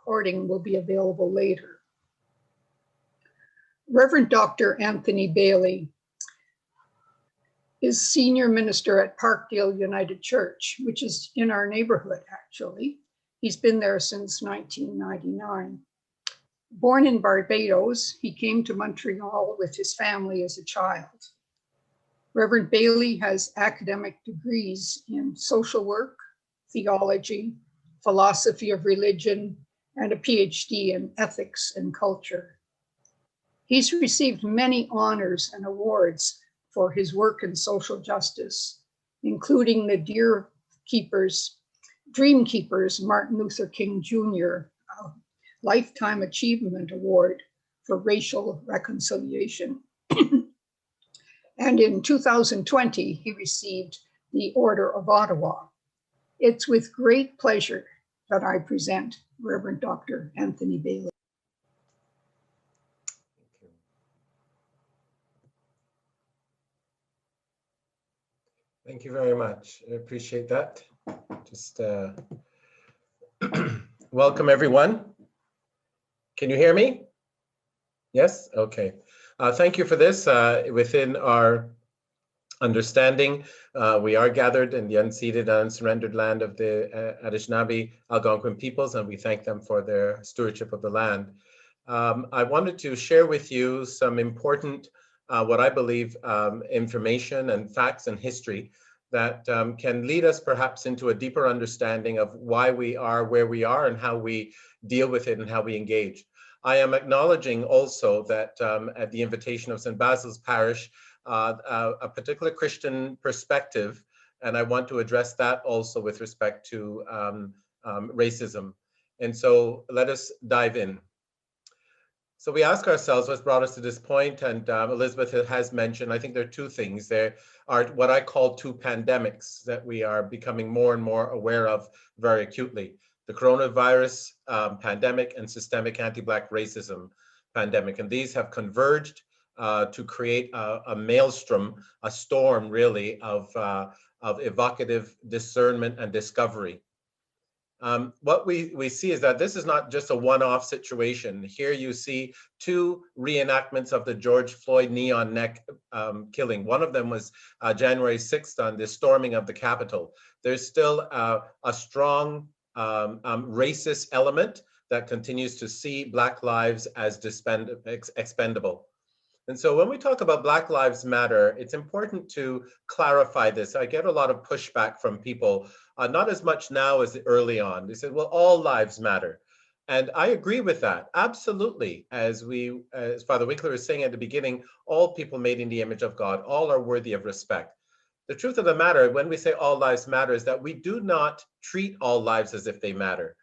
recording will be available later. Reverend Dr. Anthony Bailey is senior minister at Parkdale United Church, which is in our neighborhood, actually. He's been there since 1999. Born in Barbados, he came to Montreal with his family as a child. Reverend Bailey has academic degrees in social work, theology, philosophy of religion, and a PhD in ethics and culture. He's received many honors and awards for his work in social justice, including the DreamKEEPERS Martin Luther King Jr. Lifetime Achievement Award for Racial Reconciliation. And in 2020, he received the Order of Ottawa. It's with great pleasure that I present Reverend Dr. Anthony Bailey. Thank you very much. I appreciate that. Just welcome everyone. Can you hear me? Yes? Okay. Thank you for this. Within our understanding, we are gathered in the unceded and unsurrendered land of the Anishinaabe Algonquin peoples, and we thank them for their stewardship of the land. I wanted to share with you some important, what I believe, information and facts and history that can lead us perhaps into a deeper understanding of why we are where we are and how we deal with it and how we engage. I am acknowledging also that at the invitation of St. Basil's Parish, a particular Christian perspective, and I want to address that also with respect to racism. And so let us dive in. So we ask ourselves what's brought us to this point, and Elizabeth has mentioned, I think there are two things. There are what I call two pandemics that we are becoming more and more aware of very acutely. The coronavirus pandemic and systemic anti-Black racism pandemic. And these have converged to create a maelstrom, a storm really of evocative discernment and discovery. What we see is that this is not just a one-off situation. Here you see two reenactments of the George Floyd knee-on neck killing. One of them was January 6th on the storming of the Capitol. There's still a strong racist element that continues to see Black lives as expendable. And so when we talk about Black Lives Matter, it's important to clarify this. I get a lot of pushback from people, not as much now as early on. They said, well, all lives matter. And I agree with that, absolutely. As Father Winkler was saying at the beginning, all people made in the image of God, all are worthy of respect. The truth of the matter, when we say all lives matter, is that we do not treat all lives as if they matter.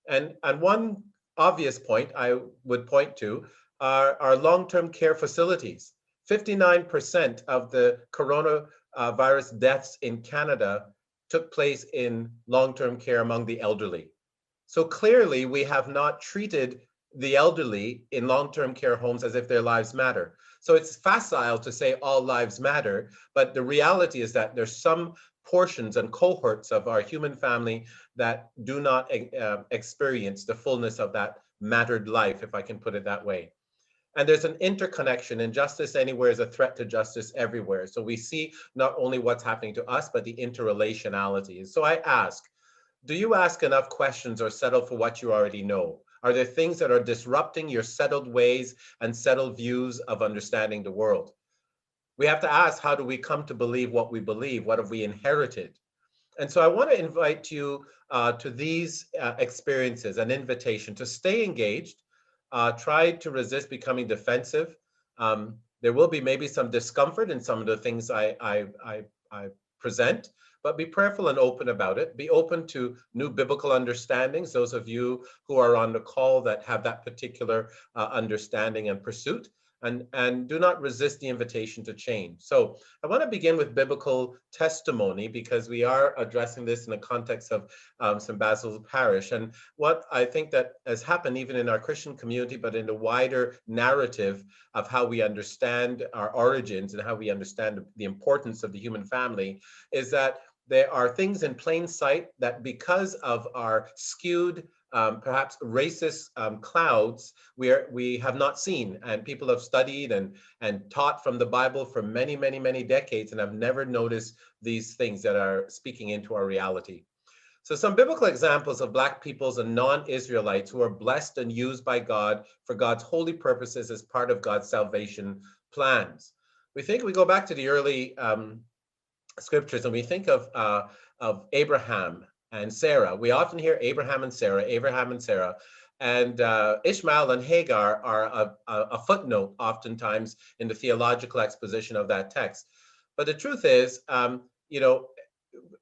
And one obvious point I would point to are long-term care facilities. 59% of the coronavirus deaths in Canada took place in long-term care among the elderly. So clearly we have not treated the elderly in long-term care homes as if their lives matter. So it's facile to say all lives matter, but the reality is that there's some portions and cohorts of our human family that do not experience the fullness of that mattered life, if I can put it that way. And there's an interconnection. Injustice anywhere is a threat to justice everywhere. So we see not only what's happening to us, but the interrelationality. So I ask, do you ask enough questions or settle for what you already know? Are there things that are disrupting your settled ways and settled views of understanding the world? We have to ask, how do we come to believe what we believe? What have we inherited? And so I want to invite you to these experiences, an invitation to stay engaged, try to resist becoming defensive. There will be maybe some discomfort in some of the things I present, but be prayerful and open about it. Be open to new biblical understandings, those of you who are on the call that have that particular understanding and pursuit, and do not resist the invitation to change. So I want to begin with biblical testimony because we are addressing this in the context of St. Basil's Parish. And what I think that has happened even in our Christian community, but in the wider narrative of how we understand our origins and how we understand the importance of the human family, is that there are things in plain sight that because of our skewed perhaps racist clouds we have not seen, and people have studied and taught from the Bible for many, many, many decades and have never noticed these things that are speaking into our reality. So some biblical examples of Black peoples and non-Israelites who are blessed and used by God for God's holy purposes as part of God's salvation plans. We go back to the early scriptures and we think of Abraham and Sarah. We often hear Abraham and Sarah, and Ishmael and Hagar are a footnote oftentimes in the theological exposition of that text. But the truth is,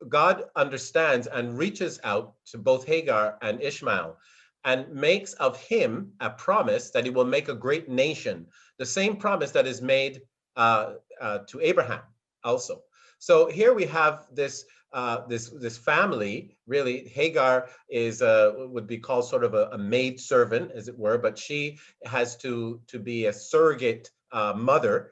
God understands and reaches out to both Hagar and Ishmael and makes of him a promise that he will make a great nation, the same promise that is made to Abraham also. So here we have this family. Really, Hagar is would be called sort of a maid servant, as it were, but she has to be a surrogate mother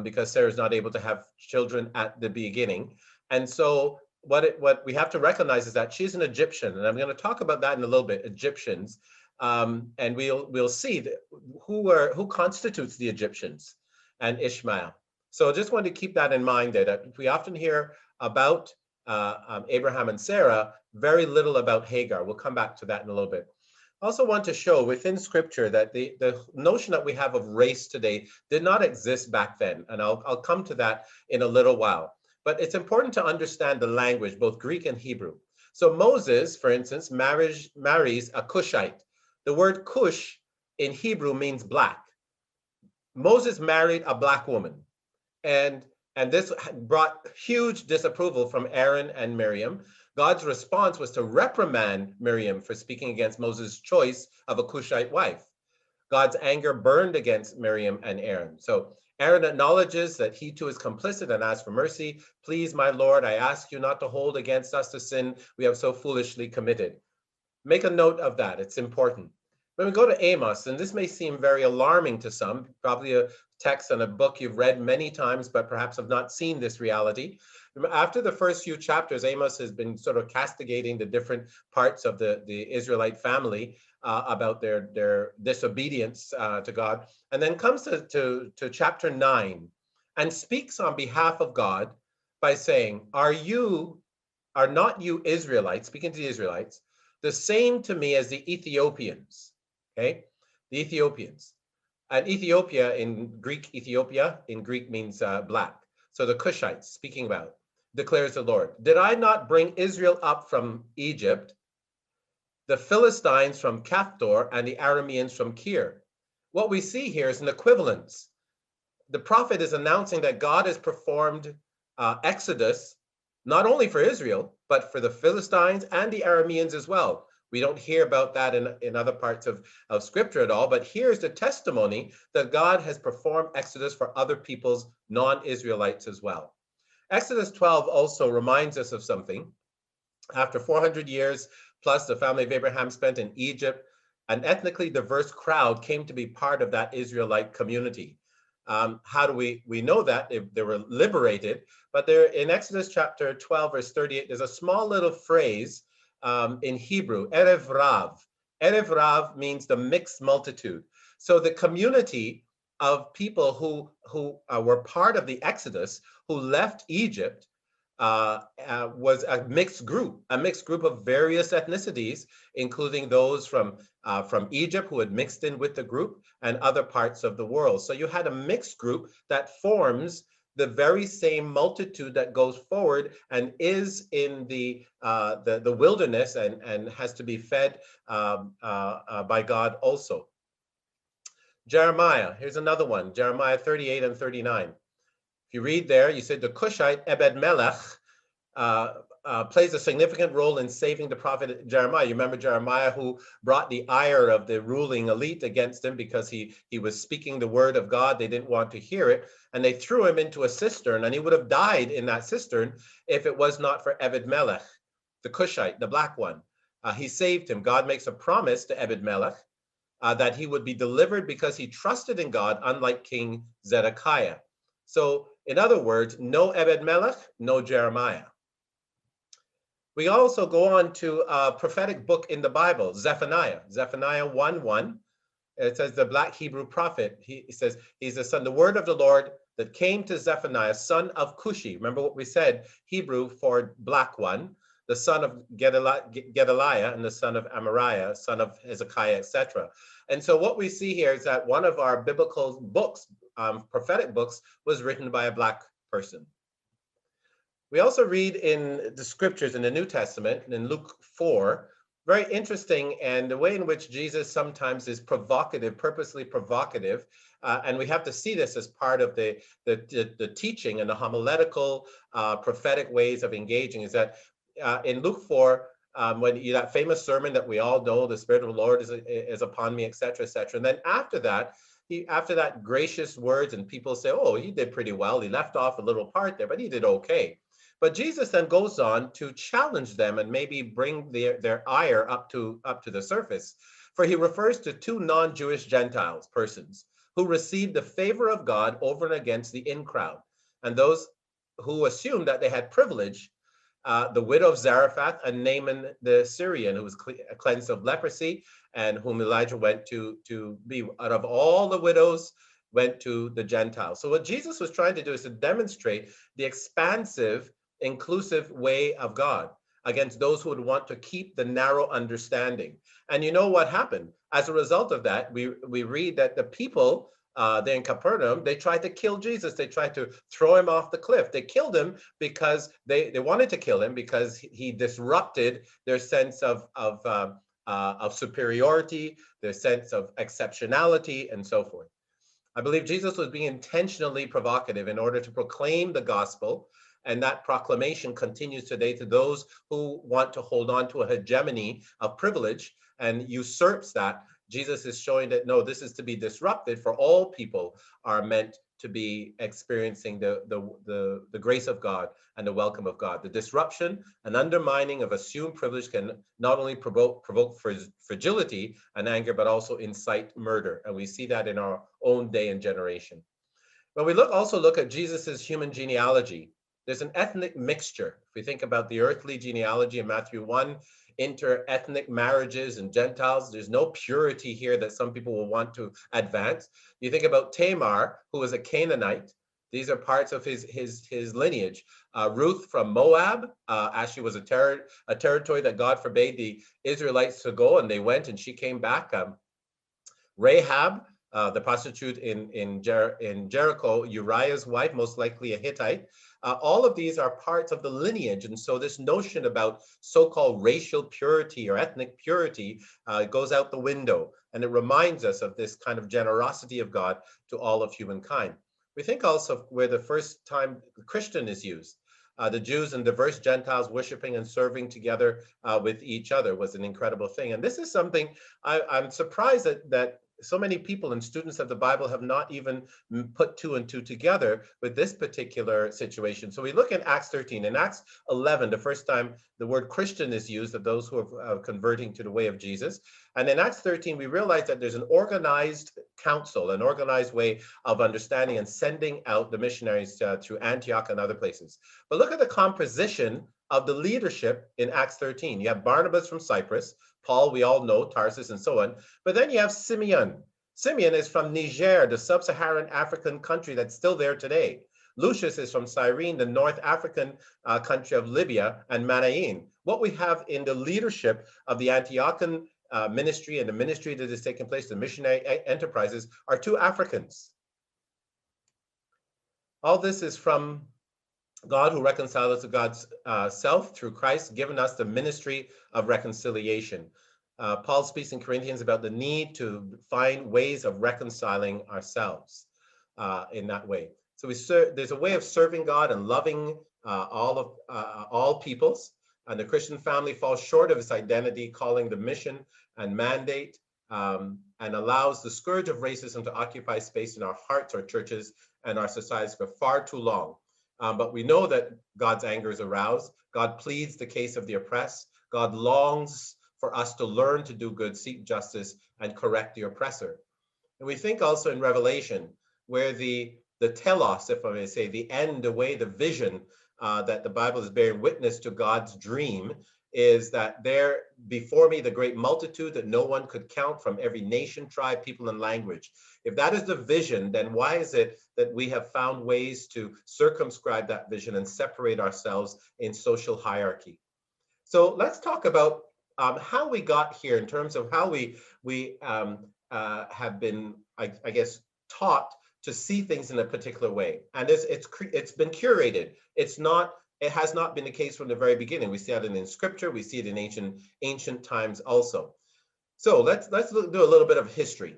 because Sarah is not able to have children at the beginning. And so what we have to recognize is that she's an Egyptian, and I'm going to talk about that in a little bit, Egyptians, and we'll see who constitutes the Egyptians and Ishmael. So I just want to keep that in mind that we often hear about Abraham and Sarah, very little about Hagar. We'll come back to that in a little bit. I also want to show within scripture that the notion that we have of race today did not exist back then, and I'll come to that in a little while. But it's important to understand the language, both Greek and Hebrew. So Moses, for instance, marries a Cushite. The word Cush in Hebrew means black. Moses married a black woman. And this brought huge disapproval from Aaron and Miriam. God's response was to reprimand Miriam for speaking against Moses' choice of a Cushite wife. God's anger burned against Miriam and Aaron. So Aaron acknowledges that he too is complicit and asks for mercy. Please, my Lord, I ask you not to hold against us the sin we have so foolishly committed. Make a note of that. It's important. When we go to Amos, and this may seem very alarming to some, probably a text and a book you've read many times, but perhaps have not seen this reality. After the first few chapters, Amos has been sort of castigating the different parts of the Israelite family about their disobedience to God, and then comes to chapter 9 and speaks on behalf of God by saying, are not you Israelites, speaking to the Israelites, the same to me as the Ethiopians? Okay, the Ethiopians. And Ethiopia in Greek means black. So the Cushites, speaking about, declares the Lord, did I not bring Israel up from Egypt, the Philistines from Caphtor, and the Arameans from Kir? What we see here is an equivalence. The prophet is announcing that God has performed Exodus, not only for Israel, but for the Philistines and the Arameans as well. We don't hear about that in other parts of scripture at all, but here's the testimony that God has performed Exodus for other peoples, non-Israelites as well. Exodus 12 also reminds us of something. After 400 years plus the family of Abraham spent in Egypt, an ethnically diverse crowd came to be part of that Israelite community. How do we know that? They were liberated, but there in Exodus chapter 12, verse 38, there's a small little phrase in Hebrew, Erev Rav. Erev Rav means the mixed multitude. So the community of people who were part of the Exodus, who left Egypt, was a mixed group of various ethnicities, including those from Egypt who had mixed in with the group and other parts of the world. So you had a mixed group that forms the very same multitude that goes forward and is in the wilderness and has to be fed by God also. Jeremiah, here's another one, Jeremiah 38 and 39. If you read there, you said the Cushite Ebed-Melech plays a significant role in saving the prophet Jeremiah. You remember Jeremiah, who brought the ire of the ruling elite against him because he was speaking the word of God. They didn't want to hear it, and they threw him into a cistern, and he would have died in that cistern if it was not for Ebed-Melech, the Cushite, the black one. He saved him. God makes a promise to Ebed-Melech that he would be delivered because he trusted in God, unlike King Zedekiah. So in other words, no Ebed-Melech, no Jeremiah. We also go on to a prophetic book in the Bible, Zephaniah 1:1. It says the black Hebrew prophet, he says, he's the son, the word of the Lord that came to Zephaniah, son of Cushi. Remember what we said, Hebrew for black one, the son of Gedaliah and the son of Amariah, son of Hezekiah, etc. And so what we see here is that one of our biblical books, prophetic books, was written by a black person. We also read in the scriptures in the New Testament, in Luke 4, very interesting, and the way in which Jesus sometimes is provocative, purposely provocative, and we have to see this as part of the teaching and the homiletical prophetic ways of engaging, is that in Luke 4, when that famous sermon that we all know, the Spirit of the Lord is upon me, etc., etc. And then after that, after that gracious words, and people say, oh, he did pretty well. He left off a little part there, but he did okay. But Jesus then goes on to challenge them and maybe bring their ire up to the surface. For he refers to two non-Jewish Gentiles, persons, who received the favor of God over and against the in-crowd. And those who assumed that they had privilege, the widow of Zarephath and Naaman the Syrian, who was cleansed of leprosy, and whom Elijah went to be, out of all the widows, went to the Gentiles. So what Jesus was trying to do is to demonstrate the expansive, inclusive way of God against those who would want to keep the narrow understanding. And you know what happened? As a result of that, we read that the people there in Capernaum, they tried to kill Jesus. They tried to throw him off the cliff. They killed him because they wanted to kill him because he disrupted their sense of superiority, their sense of exceptionality, and so forth. I believe Jesus was being intentionally provocative in order to proclaim the gospel, and that proclamation continues today to those who want to hold on to a hegemony of privilege and usurps that. Jesus is showing that, no, this is to be disrupted, for all people are meant to be experiencing the grace of God and the welcome of God. The disruption and undermining of assumed privilege can not only provoke fragility and anger, but also incite murder. And we see that in our own day and generation. When we also look at Jesus's human genealogy, there's an ethnic mixture. If we think about the earthly genealogy in Matthew 1, inter-ethnic marriages and Gentiles, there's no purity here that some people will want to advance. You think about Tamar, who was a Canaanite. These are parts of his lineage. Ruth from Moab actually was a territory that God forbade the Israelites to go, and they went, and she came back. Rahab, the prostitute in Jericho, Uriah's wife, most likely a Hittite. All of these are parts of the lineage. And so this notion about so-called racial purity or ethnic purity goes out the window. And it reminds us of this kind of generosity of God to all of humankind. We think also where the first time Christian is used. The Jews and diverse Gentiles worshiping and serving together with each other was an incredible thing. And this is something I'm surprised that so many people and students of the Bible have not even put two and two together with this particular situation. So we look at Acts 13. In Acts 11, the first time the word Christian is used of those who are converting to the way of Jesus. And in Acts 13, we realize that there's an organized council, an organized way of understanding and sending out the missionaries through Antioch and other places. But look at the composition of the leadership in Acts 13. You have Barnabas from Cyprus, Paul, we all know, Tarsus, and so on. But then you have Simeon. Simeon is from Niger, the sub-Saharan African country that's still there today. Lucius is from Cyrene, the North African country of Libya, and Manaen. What we have in the leadership of the Antiochian ministry and the ministry that is taking place, the missionary enterprises, are two Africans. All this is from God, who reconciled us to God's self through Christ, given us the ministry of reconciliation. Paul speaks in Corinthians about the need to find ways of reconciling ourselves in that way. So there's a way of serving God and loving all peoples. And the Christian family falls short of its identity, calling the mission and mandate, and allows the scourge of racism to occupy space in our hearts, our churches, and our societies for far too long. But we know that God's anger is aroused. God pleads the case of the oppressed. God longs for us to learn to do good, seek justice, and correct the oppressor. And we think also in Revelation, where the telos, if I may say, the end, the way, the vision that the Bible is bearing witness to God's dream is that there before me the great multitude that no one could count from every nation, tribe, people, and language. If that is the vision, then why is it that we have found ways to circumscribe that vision and separate ourselves in social hierarchy? So let's talk about how we got here in terms of how we have been, I guess, taught to see things in a particular way, and it's been curated. It has not been the case from the very beginning. We see it in Scripture. We see it in ancient times also. So let's do a little bit of history.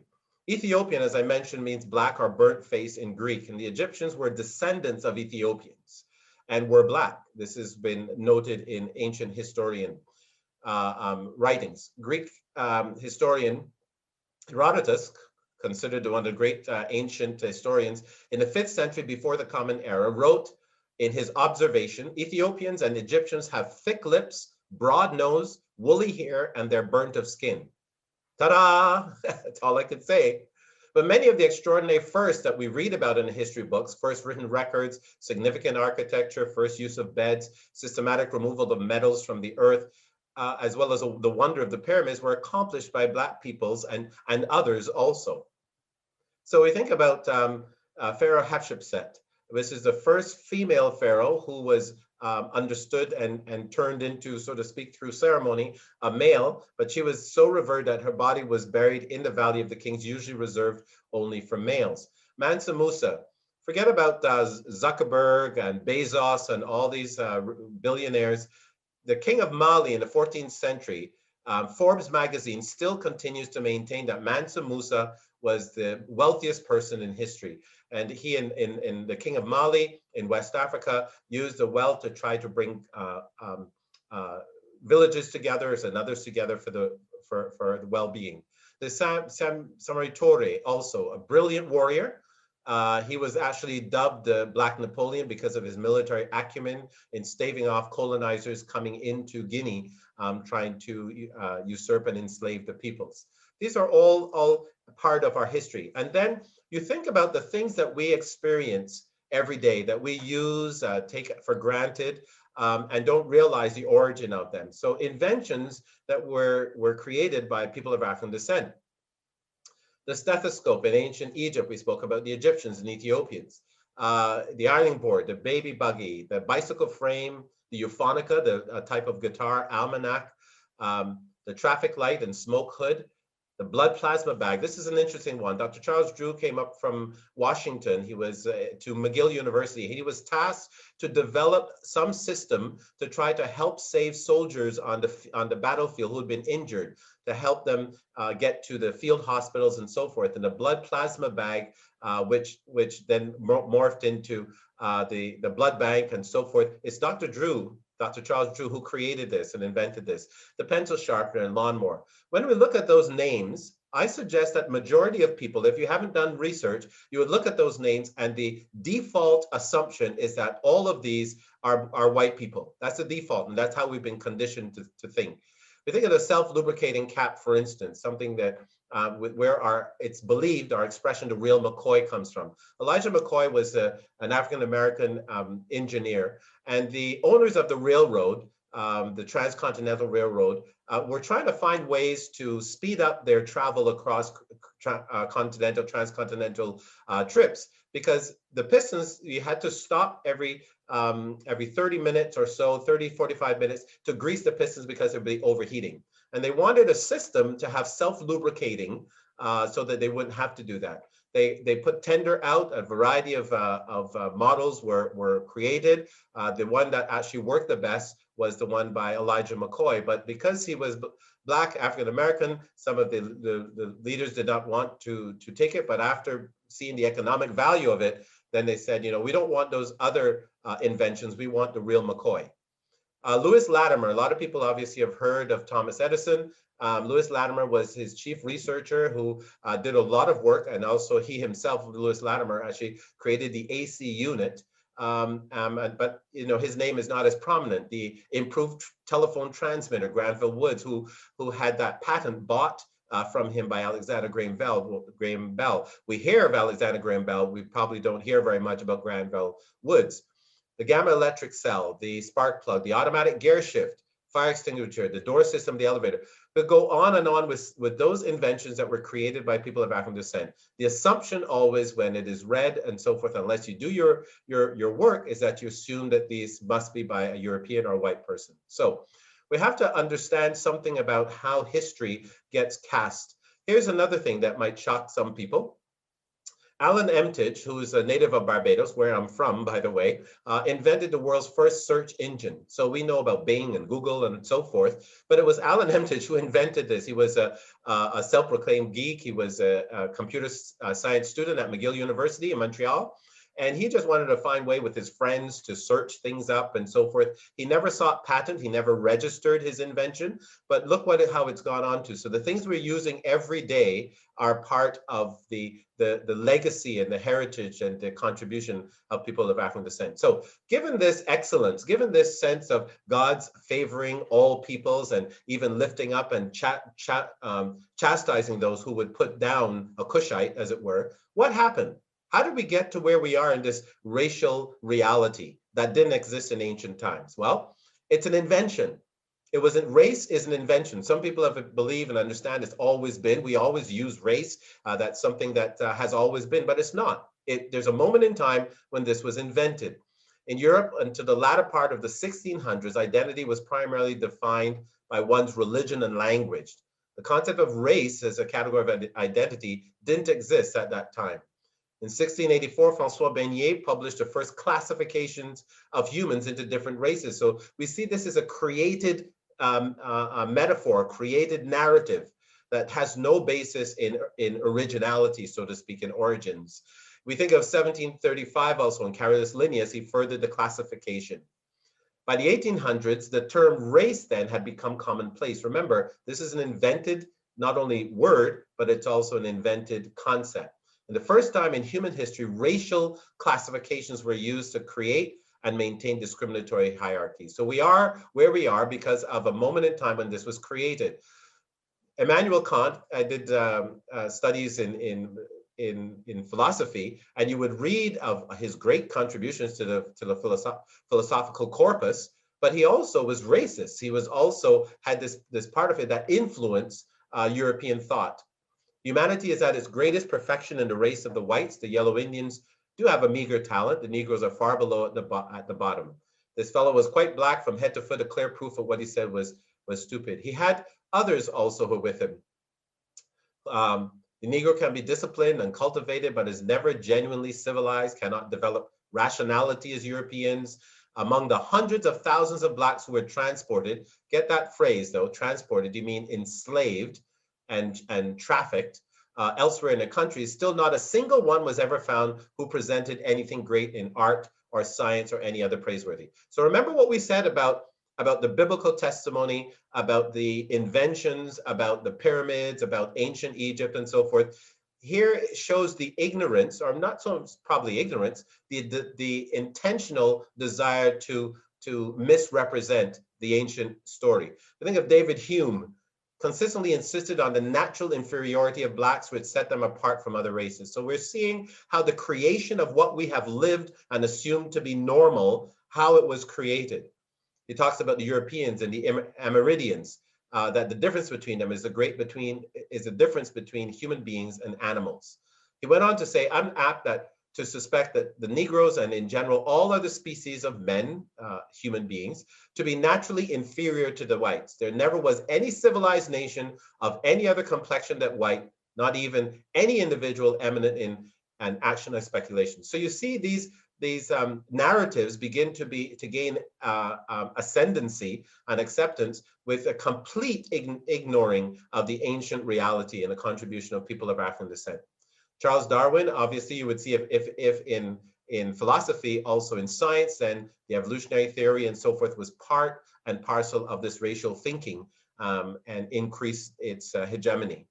Ethiopian, as I mentioned, means black or burnt face in Greek, and the Egyptians were descendants of Ethiopians and were black. This has been noted in ancient historian writings. Greek historian Herodotus, considered one of the great ancient historians in the 5th century before the Common Era, wrote in his observation, Ethiopians and Egyptians have thick lips, broad nose, woolly hair, and they're burnt of skin. Ta-da! That's all I could say. But many of the extraordinary firsts that we read about in the history books, first written records, significant architecture, first use of beds, systematic removal of metals from the earth, as well as the wonder of the pyramids, were accomplished by Black peoples and others also. So we think about Pharaoh Hatchipset. This is the first female pharaoh who was understood and turned into, so to speak, through ceremony, a male, but she was so revered that her body was buried in the Valley of the Kings, usually reserved only for males. Mansa Musa, forget about Zuckerberg and Bezos and all these billionaires. The king of Mali in the 14th century, Forbes magazine still continues to maintain that Mansa Musa was the wealthiest person in history. And he, in the king of Mali in West Africa, used the wealth to try to bring villages together and others together for the well-being. The Samori Touré, also a brilliant warrior. He was actually dubbed the Black Napoleon because of his military acumen in staving off colonizers coming into Guinea, trying to usurp and enslave the peoples. These are all part of our history. And then you think about the things that we experience every day that we use, take for granted, and don't realize the origin of them. So inventions that were created by people of African descent. The stethoscope in ancient Egypt, we spoke about the Egyptians and Ethiopians. The ironing board, the baby buggy, the bicycle frame, the euphonica, the type of guitar, almanac, the traffic light and smoke hood, the blood plasma bag. This is an interesting one. Dr. Charles Drew came up from Washington. He was to McGill University. He was tasked to develop some system to try to help save soldiers on the battlefield who had been injured, to help them get to the field hospitals and so forth. And the blood plasma bag, which then morphed into the blood bank and so forth. It's Dr. Charles Drew, who created this and invented this, the pencil sharpener and lawnmower. When we look at those names, I suggest that majority of people, if you haven't done research, you would look at those names and the default assumption is that all of these are white people. That's the default, and that's how we've been conditioned to think. We think of the self-lubricating cap, for instance, something that it's believed our expression, the real Mccoy, comes from. Elijah Mccoy was an African-American engineer, and the owners of the railroad, the Transcontinental Railroad, were trying to find ways to speed up their travel across transcontinental trips, because the pistons, you had to stop every 30 minutes or so, 45 minutes to grease the pistons because they'd be overheating. And they wanted a system to have self-lubricating so that they wouldn't have to do that. They put tender out, a variety of models were created. The one that actually worked the best was the one by Elijah Mccoy, but because he was Black, African-American, some of the leaders did not want to take it, but after seeing the economic value of it, then they said, we don't want those other inventions, we want the real Mccoy. Lewis Latimer, a lot of people obviously have heard of Thomas Edison. Lewis Latimer was his chief researcher who did a lot of work, and also he himself, Lewis Latimer, actually created the AC unit. But his name is not as prominent. The improved telephone transmitter, Granville Woods, who had that patent bought from him by Alexander Graham Bell. We hear of Alexander Graham Bell. We probably don't hear very much about Granville Woods. the gamma electric cell, the spark plug, the automatic gear shift, fire extinguisher, the door system, the elevator. We'll go on and on with those inventions that were created by people of African descent. The assumption always when it is read and so forth, unless you do your work, is that you assume that these must be by a European or a white person. So we have to understand something about how history gets cast. Here's another thing that might shock some people. Alan Emtich, who is a native of Barbados, where I'm from, by the way, invented the world's first search engine. So we know about Bing and Google and so forth, but it was Alan Emtich who invented this. He was a self-proclaimed geek. He was a computer science student at McGill University in Montreal. And he just wanted to find a way with his friends to search things up and so forth. He never sought patent. He never registered his invention. But look how it's gone on to. So the things we're using every day are part of the legacy and the heritage and the contribution of people of African descent. So given this excellence, given this sense of God's favoring all peoples and even lifting up and chastising those who would put down a Cushite, as it were, what happened? How did we get to where we are in this racial reality that didn't exist in ancient times? Well, it's an invention. Race is an invention. Some people believe and understand it's always been. We always use race. That's something that has always been, but it's not. There's a moment in time when this was invented. In Europe, until the latter part of the 1600s, identity was primarily defined by one's religion and language. The concept of race as a category of identity didn't exist at that time. In 1684, François Beignet published the first classifications of humans into different races. So we see this as a created metaphor, created narrative that has no basis in originality, so to speak, in origins. We think of 1735 also, in Carolus Linnaeus, he furthered the classification. By the 1800s, the term race then had become commonplace. Remember, this is an invented, not only word, but it's also an invented concept. And the first time in human history, racial classifications were used to create and maintain discriminatory hierarchies. So we are where we are because of a moment in time when this was created. Immanuel Kant, I did studies in philosophy, and you would read of his great contributions to the philosophical corpus, but he also was racist. He was also had this part of it that influenced European thought. Humanity is at its greatest perfection in the race of the whites. The yellow Indians do have a meager talent. The Negroes are far below at the bottom. This fellow was quite black from head to foot, a clear proof of what he said was stupid. He had others also who were with him. The Negro can be disciplined and cultivated, but is never genuinely civilized, cannot develop rationality as Europeans. Among the hundreds of thousands of blacks who were transported, get that phrase though, transported, you mean enslaved and trafficked elsewhere in the country, still not a single one was ever found who presented anything great in art or science or any other praiseworthy. So remember what we said about the biblical testimony, about the inventions, about the pyramids, about ancient Egypt and so forth. Here it shows the ignorance, or not so probably ignorance, the intentional desire to misrepresent the ancient story. I think of David Hume, consistently insisted on the natural inferiority of blacks, which set them apart from other races. So we're seeing how the creation of what we have lived and assumed to be normal, how it was created. He talks about the Europeans and the Amerindians, that the difference between them is the difference between human beings and animals. He went on to say, I'm apt to suspect that the Negroes and in general all other species of men, human beings, to be naturally inferior to the whites. There never was any civilized nation of any other complexion than white, not even any individual eminent in an action or speculation. So you see these narratives begin to gain ascendancy and acceptance with a complete ignoring of the ancient reality and the contribution of people of African descent. Charles Darwin, obviously, you would see if in philosophy, also in science, then the evolutionary theory and so forth was part and parcel of this racial thinking and increased its hegemony.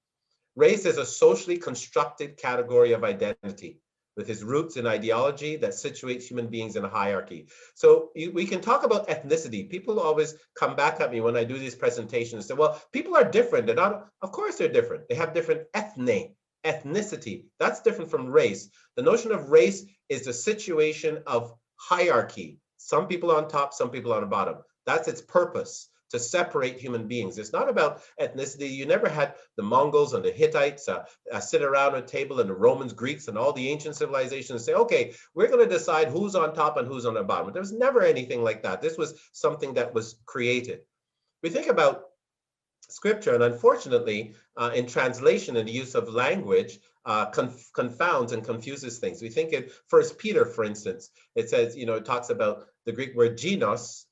Race is a socially constructed category of identity with its roots in ideology that situates human beings in a hierarchy. So we can talk about ethnicity. People always come back at me when I do these presentations and say, well, people are different. They're not, of course they're different. They have different ethnicity. That's different from race. The notion of race is the situation of hierarchy, Some people on top, some people on the bottom. That's its purpose, to separate human beings. It's not about ethnicity. You never had the Mongols and the Hittites sit around a table, and the Romans, Greeks, and all the ancient civilizations say, okay, we're going to decide who's on top and who's on the bottom. There was never anything like that. This was something that was created. We think about scripture, and unfortunately, in translation and the use of language, confounds and confuses things. We think in 1 Peter, for instance, it says, it talks about the Greek word genos,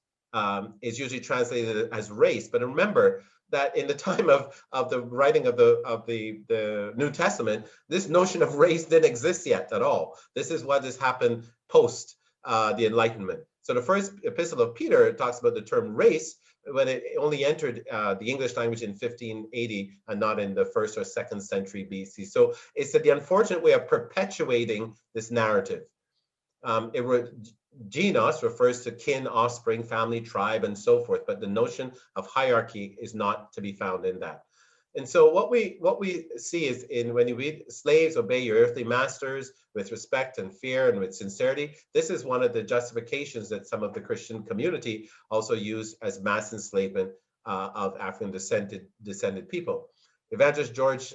is usually translated as race. But remember that in the time of the writing of the New Testament, this notion of race didn't exist yet at all. This is what has happened post the Enlightenment. So the first epistle of Peter talks about the term race when it only entered the English language in 1580 and not in the 1st or 2nd century BC. So it's the unfortunate way of perpetuating this narrative. Genos refers to kin, offspring, family, tribe, and so forth, but the notion of hierarchy is not to be found in that. And so what we see is when you read, slaves, obey your earthly masters with respect and fear and with sincerity. This is one of the justifications that some of the Christian community also use as mass enslavement of African descended people. Evangelist George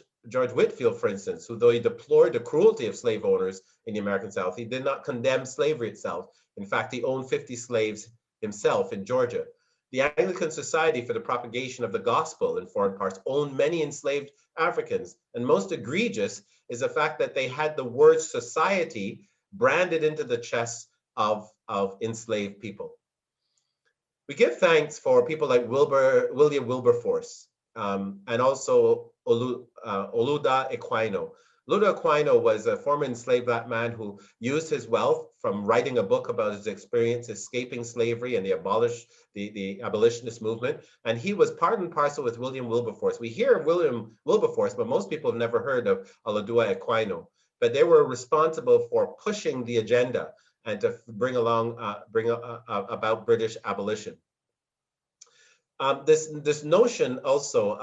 Whitefield, for instance, who, though he deplored the cruelty of slave owners in the American South, he did not condemn slavery itself. In fact, he owned 50 slaves himself in Georgia. The Anglican Society for the Propagation of the Gospel in Foreign Parts owned many enslaved Africans. And most egregious is the fact that they had the word society branded into the chests of enslaved people. We give thanks for people like William Wilberforce and also Oluda Ekwino. Oluda Ekwino was a former enslaved black man who used his wealth from writing a book about his experience escaping slavery and the abolitionist movement. And he was part and parcel with William Wilberforce. We hear of William Wilberforce, but most people have never heard of Oluda Ekwino. But they were responsible for pushing the agenda and to bring about British abolition. This notion also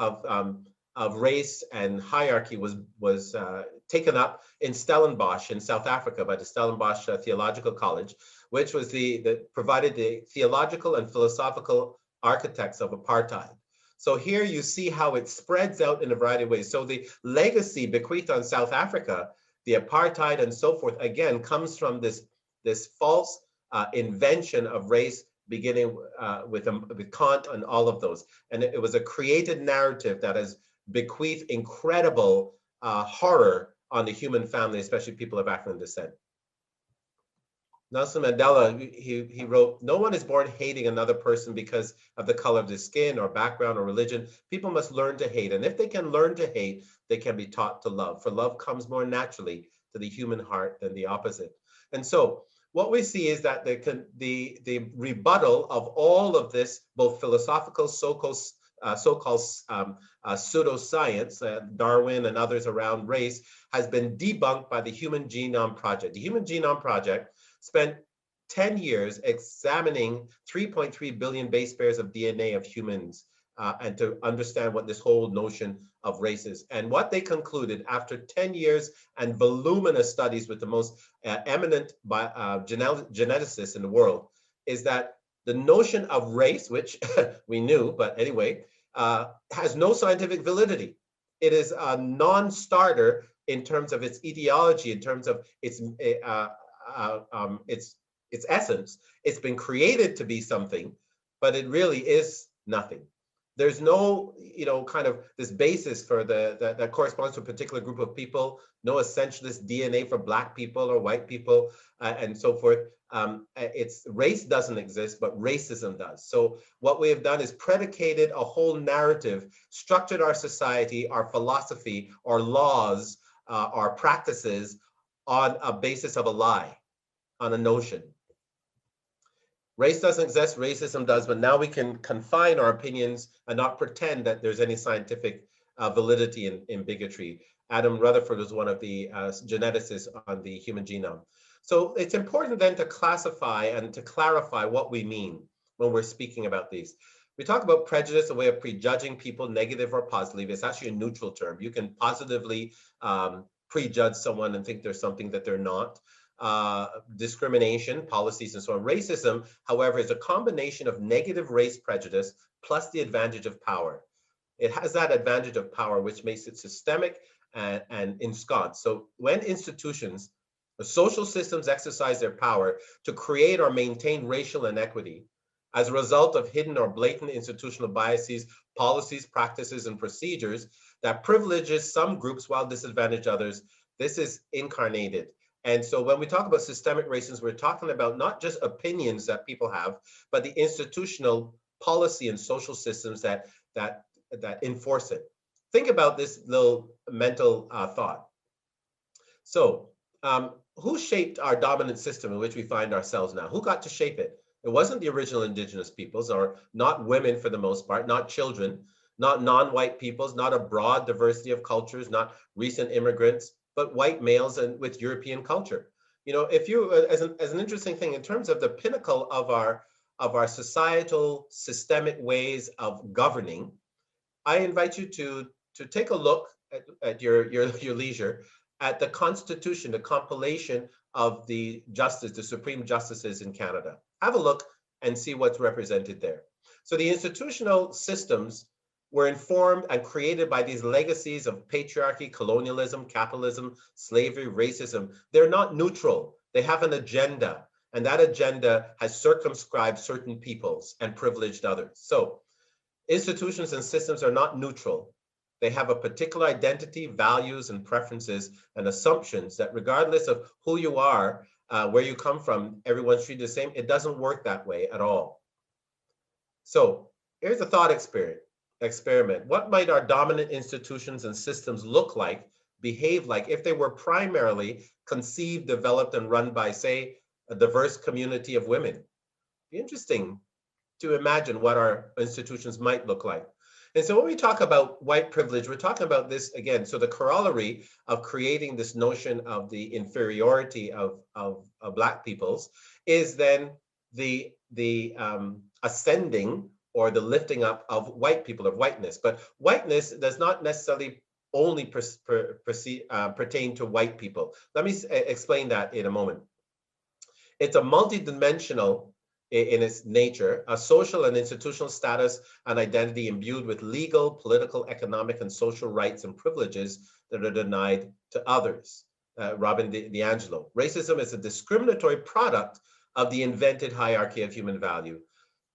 of race and hierarchy was taken up in Stellenbosch in South Africa by the Stellenbosch Theological College, which was provided the theological and philosophical architects of apartheid. So here you see how it spreads out in a variety of ways. So the legacy bequeathed on South Africa, the apartheid and so forth, again, comes from this false invention of race, beginning with Kant and all of those. And it was a created narrative that has bequeathed incredible horror on the human family, especially people of African descent. Nelson Mandela, he wrote, "No one is born hating another person because of the color of their skin or background or religion. People must learn to hate. And if they can learn to hate, they can be taught to love. For love comes more naturally to the human heart than the opposite." And so what we see is that the rebuttal of all of this, both philosophical, so-called pseudoscience, Darwin and others around race, has been debunked by the Human Genome Project. The Human Genome Project spent 10 years examining 3.3 billion base pairs of DNA of humans and to understand what this whole notion of race is. And what they concluded after 10 years and voluminous studies with the most eminent geneticists in the world is that the notion of race, which we knew, but anyway, has no scientific validity. It is a non-starter in terms of its etiology, in terms of its essence. It's been created to be something, but it really is nothing. There's no, kind of this basis for that corresponds to a particular group of people, no essentialist DNA for Black people or white people and so forth. Race doesn't exist, but racism does. So what we have done is predicated a whole narrative, structured our society, our philosophy, our laws, our practices on a basis of a lie, on a notion. Race doesn't exist, racism does, but now we can confine our opinions and not pretend that there's any scientific validity in bigotry. Adam Rutherford was one of the geneticists on the human genome. So it's important then to classify and to clarify what we mean when we're speaking about these. We talk about prejudice, a way of prejudging people, negative or positive. It's actually a neutral term. You can positively prejudge someone and think there's something that they're not. discrimination, policies, and so on. Racism, however, is a combination of negative race prejudice plus the advantage of power. It has that advantage of power, which makes it systemic and ensconced. So when institutions, the social systems exercise their power to create or maintain racial inequity as a result of hidden or blatant institutional biases, policies, practices, and procedures that privileges some groups while disadvantage others, this is incarnated. And so when we talk about systemic racism, we're talking about not just opinions that people have, but the institutional policy and social systems that enforce it. Think about this little mental thought. So who shaped our dominant system in which we find ourselves now? Who got to shape it? It wasn't the original indigenous peoples, or not women for the most part, not children, not non-white peoples, not a broad diversity of cultures, not recent immigrants, but white males and with European culture. You know, if you, as an interesting thing, in terms of the pinnacle of our societal systemic ways of governing, I invite you to take a look at your leisure at the Constitution, the compilation of the Supreme Justices in Canada. Have a look and see what's represented there. So the institutional systems were informed and created by these legacies of patriarchy, colonialism, capitalism, slavery, racism. They're not neutral. They have an agenda, and that agenda has circumscribed certain peoples and privileged others. So institutions and systems are not neutral. They have a particular identity, values, and preferences and assumptions that regardless of who you are, where you come from, everyone's treated the same. It doesn't work that way at all. So here's a thought experiment. What might our dominant institutions and systems look like, behave like, if they were primarily conceived, developed, and run by, say, a diverse community of women? It'd be interesting to imagine what our institutions might look like. And so when we talk about white privilege, we're talking about this again. So the corollary of creating this notion of the inferiority of Black peoples is then the ascending or the lifting up of white people, of whiteness. But whiteness does not necessarily only pertain to white people. Let me explain that in a moment. It's a multidimensional in its nature, a social and institutional status and identity imbued with legal, political, economic, and social rights and privileges that are denied to others. Robin DiAngelo. Racism is a discriminatory product of the invented hierarchy of human value.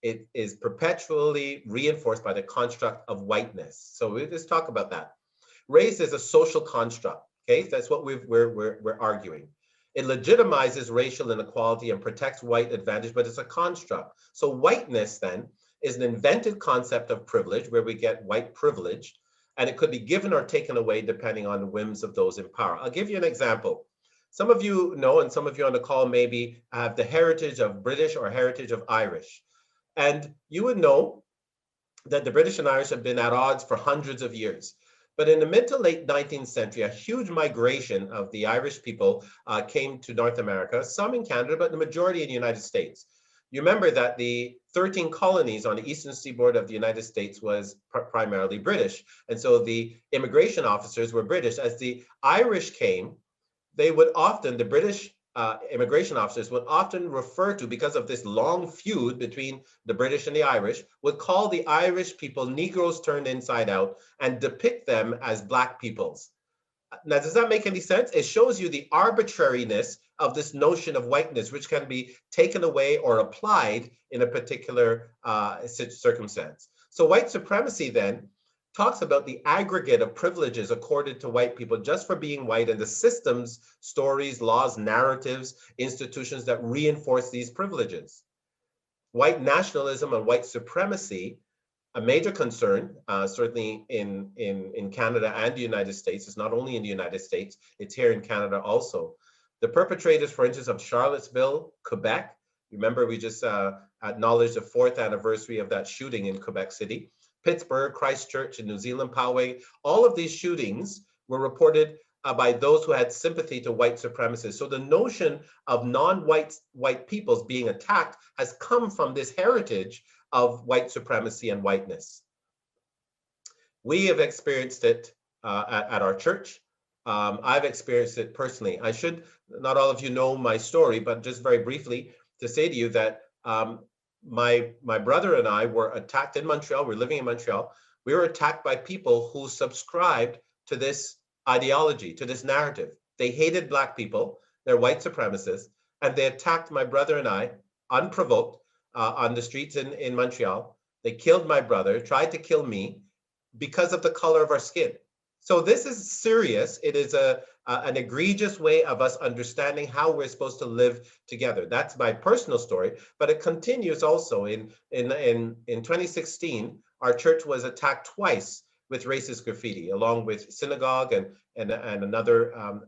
It is perpetually reinforced by the construct of whiteness. So we'll just talk about that. Race is a social construct, okay? That's what we're arguing. It legitimizes racial inequality and protects white advantage, but it's a construct. So whiteness then is an invented concept of privilege where we get white privilege, and it could be given or taken away depending on the whims of those in power. I'll give you an example. Some of you know, and some of you on the call maybe have the heritage of British or heritage of Irish. And you would know that the British and Irish have been at odds for hundreds of years. But in the mid to late 19th century, a huge migration of the Irish people came to North America, some in Canada, but the majority in the United States. You remember that the 13 colonies on the eastern seaboard of the United States was primarily British. And so the immigration officers were British. As the Irish came, they would often, the British immigration officers would often refer to, because of this long feud between the British and the Irish, would call the Irish people Negroes turned inside out and depict them as Black peoples. Now, does that make any sense? It shows you the arbitrariness of this notion of whiteness, which can be taken away or applied in a particular circumstance. So white supremacy then talks about the aggregate of privileges accorded to white people just for being white, and the systems, stories, laws, narratives, institutions that reinforce these privileges. White nationalism and white supremacy, a major concern, certainly in Canada and the United States. It's not only in the United States, it's here in Canada also. The perpetrators, for instance, of Charlottesville, Quebec, remember we just acknowledged the 4th anniversary of that shooting in Quebec City. Pittsburgh, Christchurch, in New Zealand, Poway, all of these shootings were reported by those who had sympathy to white supremacists. So the notion of non-white peoples being attacked has come from this heritage of white supremacy and whiteness. We have experienced it at our church. I've experienced it personally. I should, not all of you know my story, but just very briefly to say to you that my brother and I were attacked in Montreal. We're living in Montreal. We were attacked by people who subscribed to this ideology, to this narrative. They hated Black people. They're white supremacists. And they attacked my brother and I unprovoked on the streets in Montreal. They killed my brother, tried to kill me because of the color of our skin. So this is serious. It is an egregious way of us understanding how we're supposed to live together. That's my personal story, but it continues also. In 2016, our church was attacked twice with racist graffiti, along with synagogue and another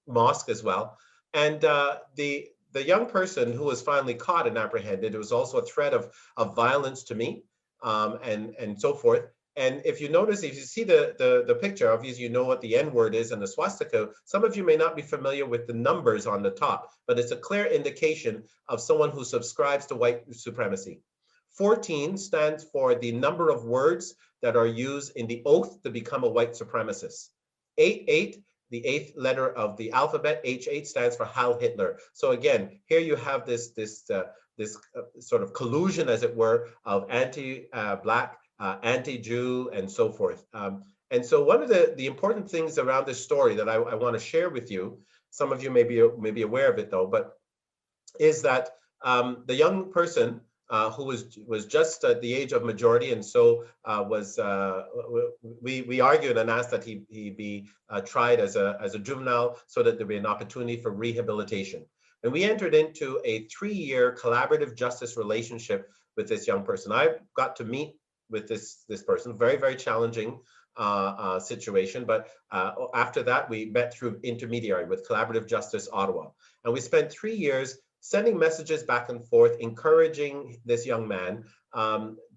mosque as well. And the young person who was finally caught and apprehended, it was also a threat of violence to me and so forth. And if you notice, if you see the picture, obviously you know what the N word is and the swastika. Some of you may not be familiar with the numbers on the top, but it's a clear indication of someone who subscribes to white supremacy. 14 stands for the number of words that are used in the oath to become a white supremacist. 88, the 8th letter of the alphabet, H8 stands for Heil Hitler. So again, here you have this sort of collusion, as it were, of anti-Black, anti-Jew, and so forth. And so one of the important things around this story that I want to share with you, some of you may be aware of it though, but is that the young person who was just at the age of majority, and so we argued and asked that he be tried as a juvenile so that there be an opportunity for rehabilitation. And we entered into a 3-year collaborative justice relationship with this young person. I got to meet with this person, very, very challenging situation. But after that, we met through intermediary with Collaborative Justice Ottawa. And we spent 3 years sending messages back and forth, encouraging this young man,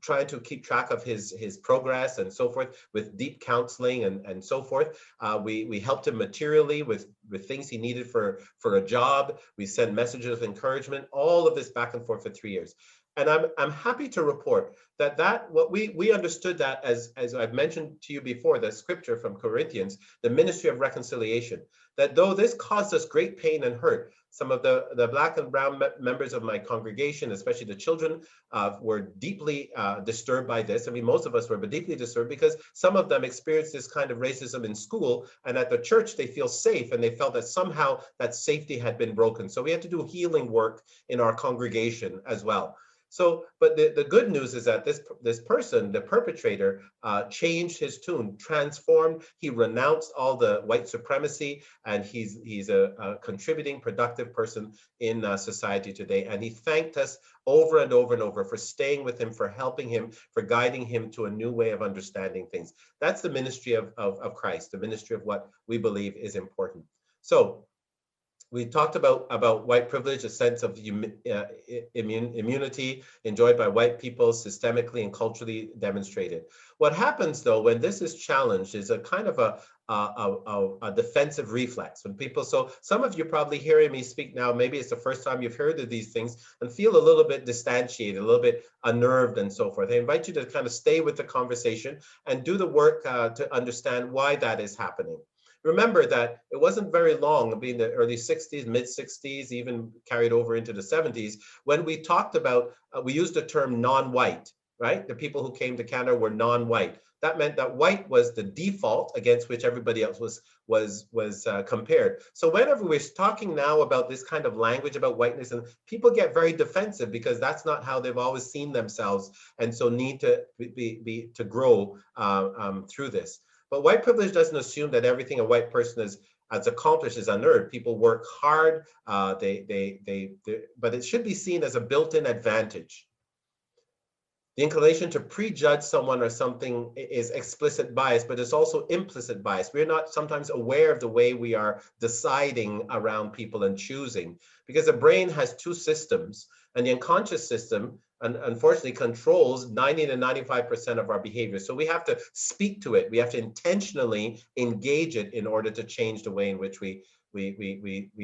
trying to keep track of his progress and so forth, with deep counseling and so forth. We helped him materially with things he needed for a job. We sent messages of encouragement, all of this back and forth for 3 years. And I'm happy to report that what we understood that as I've mentioned to you before, the scripture from Corinthians, the ministry of reconciliation, that though this caused us great pain and hurt, some of the Black and brown members of my congregation, especially the children, were deeply disturbed by this. I mean, most of us were, but deeply disturbed because some of them experienced this kind of racism in school, and at the church they feel safe, and they felt that somehow that safety had been broken. So we had to do healing work in our congregation as well. So, but the good news is that this person, the perpetrator, changed his tune, transformed. He renounced all the white supremacy, and he's a contributing, productive person in society today. And he thanked us over and over and over for staying with him, for helping him, for guiding him to a new way of understanding things. That's the ministry of Christ, the ministry of what we believe is important. So, we talked about white privilege, a sense of immunity enjoyed by white people, systemically and culturally demonstrated. What happens though when this is challenged is a kind of a defensive reflex. When people, so some of you probably hearing me speak now, maybe it's the first time you've heard of these things and feel a little bit distantiated, a little bit unnerved and so forth. I invite you to kind of stay with the conversation and do the work to understand why that is happening. Remember that it wasn't very long, being the early 60s, mid 60s, even carried over into the 70s, when we talked about, we used the term non-white, right? The people who came to Canada were non-white. That meant that white was the default against which everybody else was compared. So whenever we're talking now about this kind of language about whiteness, and people get very defensive because that's not how they've always seen themselves, and so need to grow through this. But white privilege doesn't assume that everything a white person has accomplished is unearned. People work hard, but it should be seen as a built-in advantage. The inclination to prejudge someone or something is explicit bias, but it's also implicit bias. We're not sometimes aware of the way we are deciding around people and choosing, because the brain has two systems, and the unconscious system, unfortunately, controls 90 to 95% of our behavior. So we have to speak to it. We have to intentionally engage it in order to change the way in which we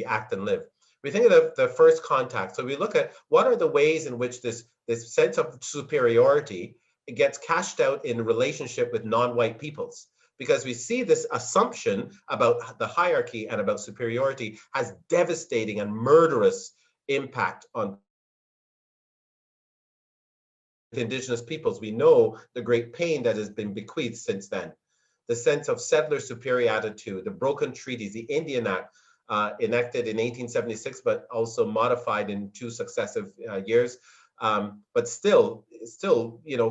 act and live. We think of the first contact. So we look at what are the ways in which this sense of superiority gets cashed out in relationship with non-white peoples. because we see this assumption about the hierarchy and about superiority has devastating and murderous impact on Indigenous peoples. We know the great pain that has been bequeathed since then. The sense of settler superior attitude, the broken treaties, the Indian Act, enacted in 1876, but also modified in 2 successive years, but still,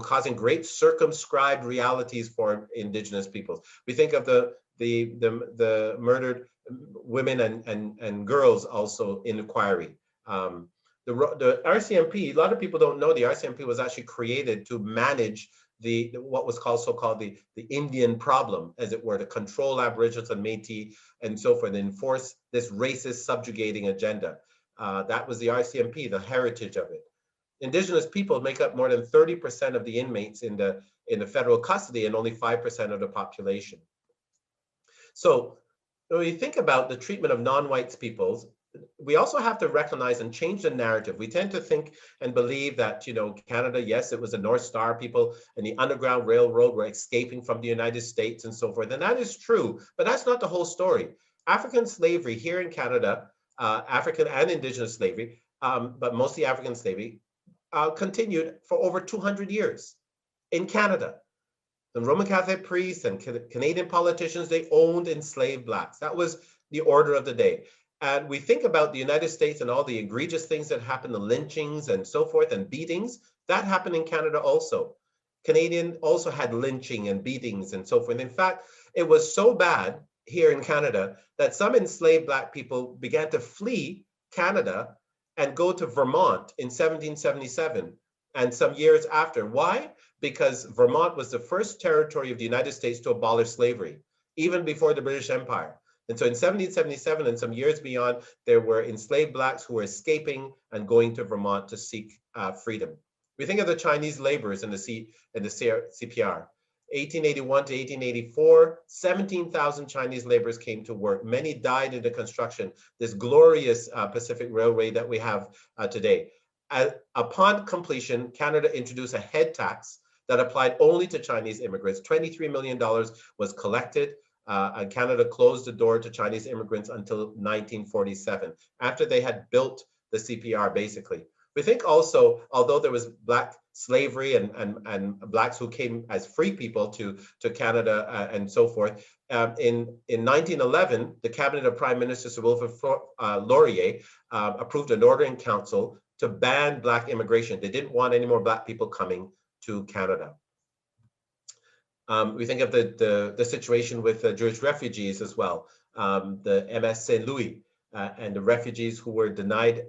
causing great circumscribed realities for Indigenous peoples. We think of the murdered women and girls also in inquiry. The RCMP, a lot of people don't know the RCMP was actually created to manage what was called so-called the Indian problem, as it were, to control Aboriginals and Métis and so forth, and enforce this racist subjugating agenda. That was the RCMP, the heritage of it. Indigenous people make up more than 30% of the inmates in the federal custody and only 5% of the population. So when we think about the treatment of non-white peoples, we also have to recognize and change the narrative. We tend to think and believe that, Canada, yes, it was the North Star people and the Underground Railroad were escaping from the United States and so forth. And that is true, but that's not the whole story. African slavery here in Canada, African and Indigenous slavery, but mostly African slavery, continued for over 200 years in Canada. The Roman Catholic priests and Canadian politicians, they owned enslaved Blacks. That was the order of the day. And we think about the United States and all the egregious things that happened, the lynchings and so forth, and beatings, that happened in Canada also. Canadian also had lynching and beatings and so forth. In fact, it was so bad here in Canada that some enslaved Black people began to flee Canada and go to Vermont in 1777 and some years after. Why? Because Vermont was the first territory of the United States to abolish slavery, even before the British Empire. And so in 1777 and some years beyond, there were enslaved Blacks who were escaping and going to Vermont to seek freedom. We think of the Chinese laborers in the CPR. 1881 to 1884, 17,000 Chinese laborers came to work. Many died in the construction, this glorious Pacific Railway that we have today. Upon completion, Canada introduced a head tax that applied only to Chinese immigrants. $23 million was collected. And Canada closed the door to Chinese immigrants until 1947, after they had built the CPR, basically. We think also, although there was Black slavery and Blacks who came as free people to Canada and so forth, in 1911, the cabinet of Prime Minister Sir Wilfrid Laurier approved an order in council to ban Black immigration. They didn't want any more Black people coming to Canada. We think of the situation with Jewish refugees as well, the MS St. Louis and the refugees who were denied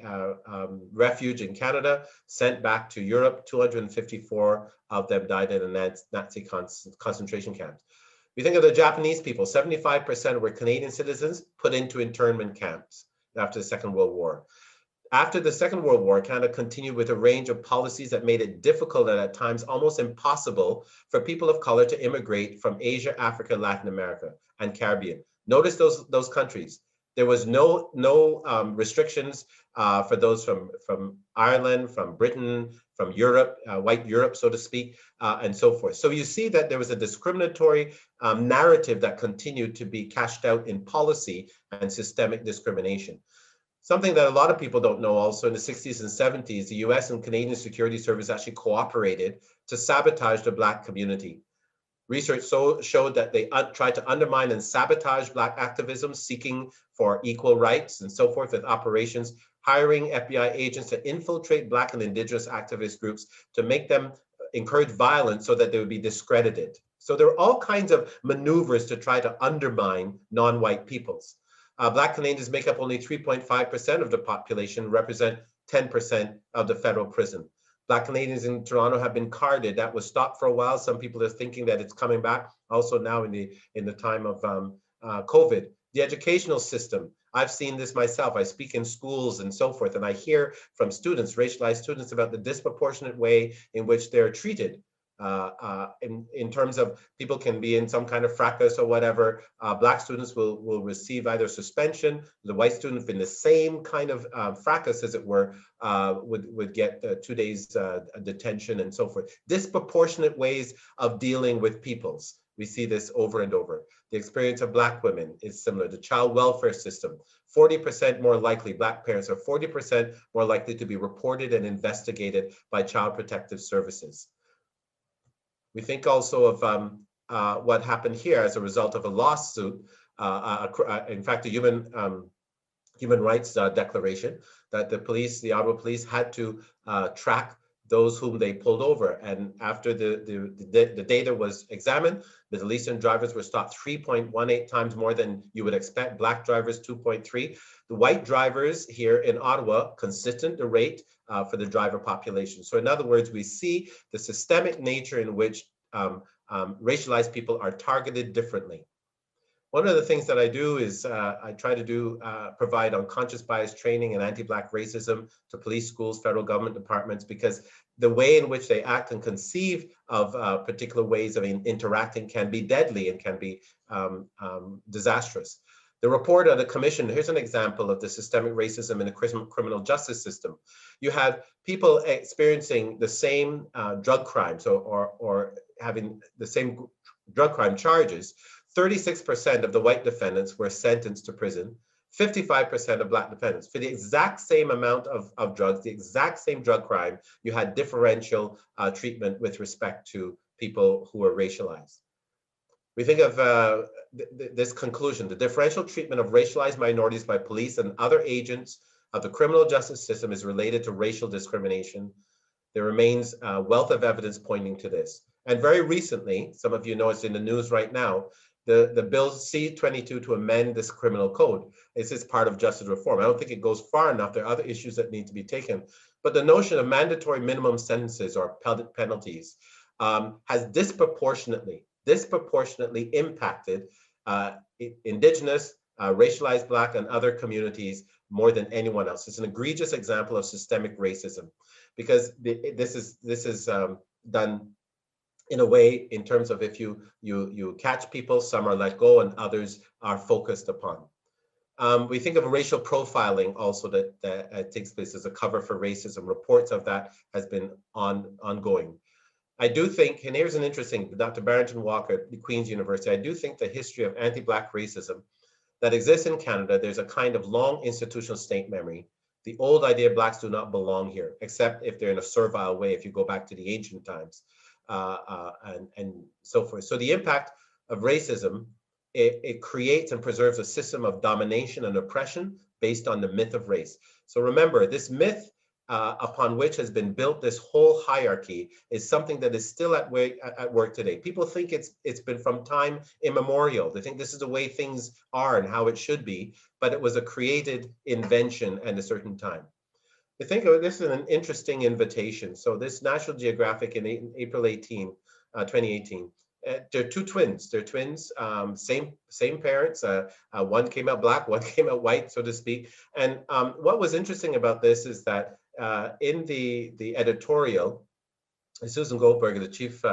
refuge in Canada, sent back to Europe. 254 of them died in a Nazi concentration camps. We think of the Japanese people, 75% were Canadian citizens put into internment camps after the Second World War. After the Second World War, Canada continued with a range of policies that made it difficult and at times almost impossible for people of color to immigrate from Asia, Africa, Latin America, and Caribbean. Notice those countries. There was no restrictions for those from Ireland, from Britain, from Europe, white Europe, so to speak, and so forth. So you see that there was a discriminatory narrative that continued to be cashed out in policy and systemic discrimination. Something that a lot of people don't know also, in the 60s and 70s, the US and Canadian Security Service actually cooperated to sabotage the Black community. Research showed that they tried to undermine and sabotage Black activism, seeking for equal rights and so forth, with operations, hiring FBI agents to infiltrate Black and Indigenous activist groups to make them encourage violence so that they would be discredited. So there are all kinds of maneuvers to try to undermine non-white peoples. Black Canadians make up only 3.5% of the population, represent 10% of the federal prison. Black Canadians in Toronto have been carded. That was stopped for a while. Some people are thinking that it's coming back also now in the time of COVID. The educational system, I've seen this myself. I speak in schools and so forth, and I hear from students, racialized students, about the disproportionate way in which they're treated. In terms of people can be in some kind of fracas or whatever, Black students will receive either suspension, the white student in the same kind of fracas, as it were, would get 2 days detention and so forth. Disproportionate ways of dealing with peoples. We see this over and over. The experience of Black women is similar. The child welfare system, 40% more likely, Black parents are 40% more likely to be reported and investigated by Child Protective Services. We think also of what happened here as a result of a lawsuit, in fact, a human rights declaration that the Ottawa police had to track those whom they pulled over. And after the data was examined, Middle Eastern drivers were stopped 3.18 times more than you would expect. Black drivers, 2.3. The white drivers here in Ottawa, consistent the rate for the driver population. So in other words, we see the systemic nature in which racialized people are targeted differently. One of the things that I do is I try to provide unconscious bias training and anti-Black racism to police, schools, federal government departments, because the way in which they act and conceive of particular ways of interacting can be deadly and can be disastrous. The report of the commission, here's an example of the systemic racism in the criminal justice system. You have people experiencing the same drug crimes or having the same drug crime charges. 36% of the white defendants were sentenced to prison, 55% of Black defendants. For the exact same amount of drugs, the exact same drug crime, you had differential treatment with respect to people who were racialized. We think of this conclusion: the differential treatment of racialized minorities by police and other agents of the criminal justice system is related to racial discrimination. There remains a wealth of evidence pointing to this. And very recently, some of you know it's in the news right now, the bill C-22 to amend this criminal code. This is part of justice reform. I don't think it goes far enough. There are other issues that need to be taken. But the notion of mandatory minimum sentences or penalties has disproportionately impacted Indigenous, racialized Black, and other communities more than anyone else. It's an egregious example of systemic racism, because this is done in a way in terms of if you catch people, some are let go and others are focused upon. We think of racial profiling also that takes place as a cover for racism. Reports of that has been ongoing. I do think, and here's an interesting, Dr. Barrington Walker at the Queen's University, I do think the history of anti-Black racism that exists in Canada, there's a kind of long institutional state memory. The old idea Blacks do not belong here, except if they're in a servile way, if you go back to the ancient times. And so forth. So the impact of racism, it creates and preserves a system of domination and oppression based on the myth of race. So remember, this myth upon which has been built this whole hierarchy is something that is still at work today. People think it's been from time immemorial. They think this is the way things are and how it should be, but it was a created invention at a certain time. I think this is an interesting invitation. So this National Geographic in April 2018, they're two twins. They're twins, same parents. One came out Black, one came out white, so to speak. And what was interesting about this is that in the editorial, Susan Goldberger, the chief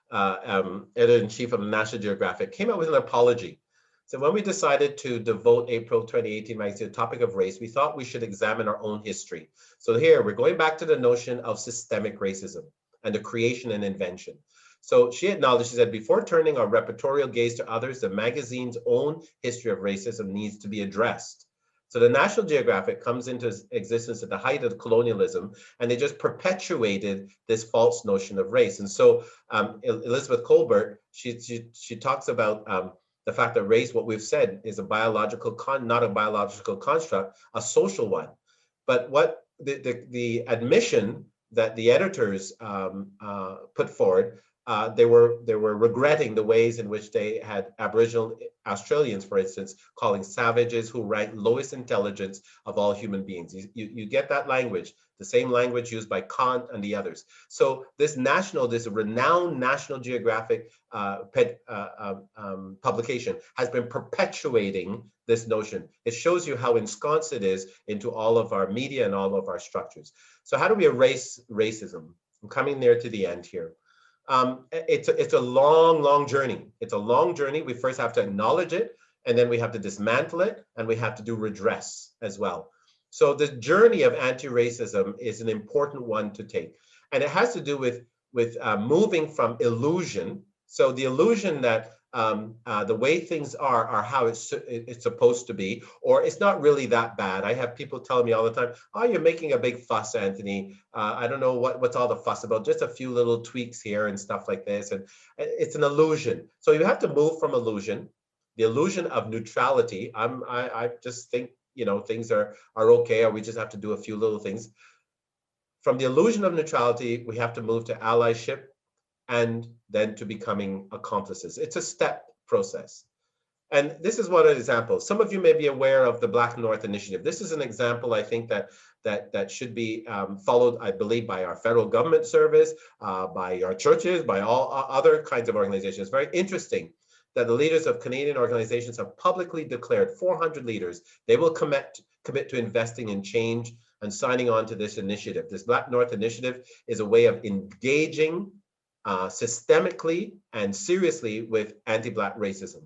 editor-in-chief of the National Geographic, came out with an apology. So when we decided to devote April 2018 magazine to the topic of race, we thought we should examine our own history. So here we're going back to the notion of systemic racism and the creation and invention. So she acknowledged, she said, before turning our repertorial gaze to others, the magazine's own history of racism needs to be addressed. So the National Geographic comes into existence at the height of colonialism, and they just perpetuated this false notion of race. And so Elizabeth Colbert, she talks about the fact that race, what we've said, is a biological, not a biological construct, a social one. But what the admission that the editors put forward, they were regretting the ways in which they had Aboriginal Australians, for instance, calling savages who rank lowest intelligence of all human beings. You get that language, the same language used by Kant and the others. So this renowned National Geographic publication has been perpetuating this notion. It shows you how ensconced it is into all of our media and all of our structures. So how do we erase racism? I'm coming near to the end here. It's a long journey. It's a long journey. We first have to acknowledge it, and then we have to dismantle it, and we have to do redress as well. So the journey of anti-racism is an important one to take, and it has to do with moving from illusion. So the illusion that the way things are how it's supposed to be, or it's not really that bad. I have people telling me all the time, oh, you're making a big fuss, Anthony. I don't know what's all the fuss about, just a few little tweaks here and stuff like this. And it's an illusion. So you have to move from illusion, the illusion of neutrality. I just think, you know, things are okay, or we just have to do a few little things. From the illusion of neutrality, we have to move to allyship, and then to becoming accomplices. It's a step process. And this is one example. Some of you may be aware of the Black North Initiative. This is an example, I think, that should be followed, I believe, by our federal government service, by our churches, by all other kinds of organizations. It's very interesting that the leaders of Canadian organizations have publicly declared, 400 leaders, they will commit to investing in change and signing on to this initiative. This Black North Initiative is a way of engaging systemically and seriously with anti-Black racism.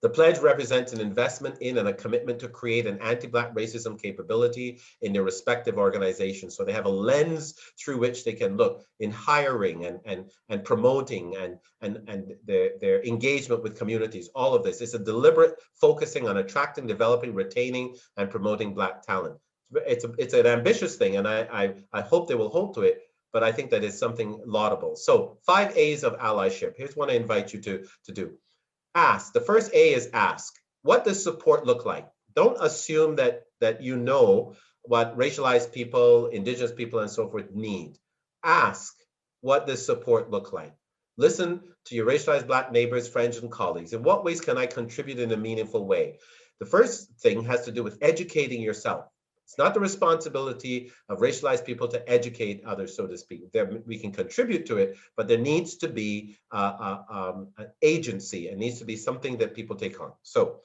The pledge represents an investment in and a commitment to create an anti-Black racism capability in their respective organizations. So they have a lens through which they can look in hiring and promoting and their engagement with communities. All of this is a deliberate focusing on attracting, developing, retaining, and promoting Black talent. It's an ambitious thing, and I hope they will hold to it. But I think that is something laudable. So 5 A's of allyship. Here's one I invite you to do. Ask. The first A is ask. What does support look like? Don't assume that you know what racialized people, Indigenous people, and so forth need. Ask, what does support look like? Listen to your racialized Black neighbors, friends, and colleagues. In what ways can I contribute in a meaningful way? The first thing has to do with educating yourself. It's not the responsibility of racialized people to educate others, so to speak. We can contribute to it, but there needs to be an agency. It needs to be something that people take on. So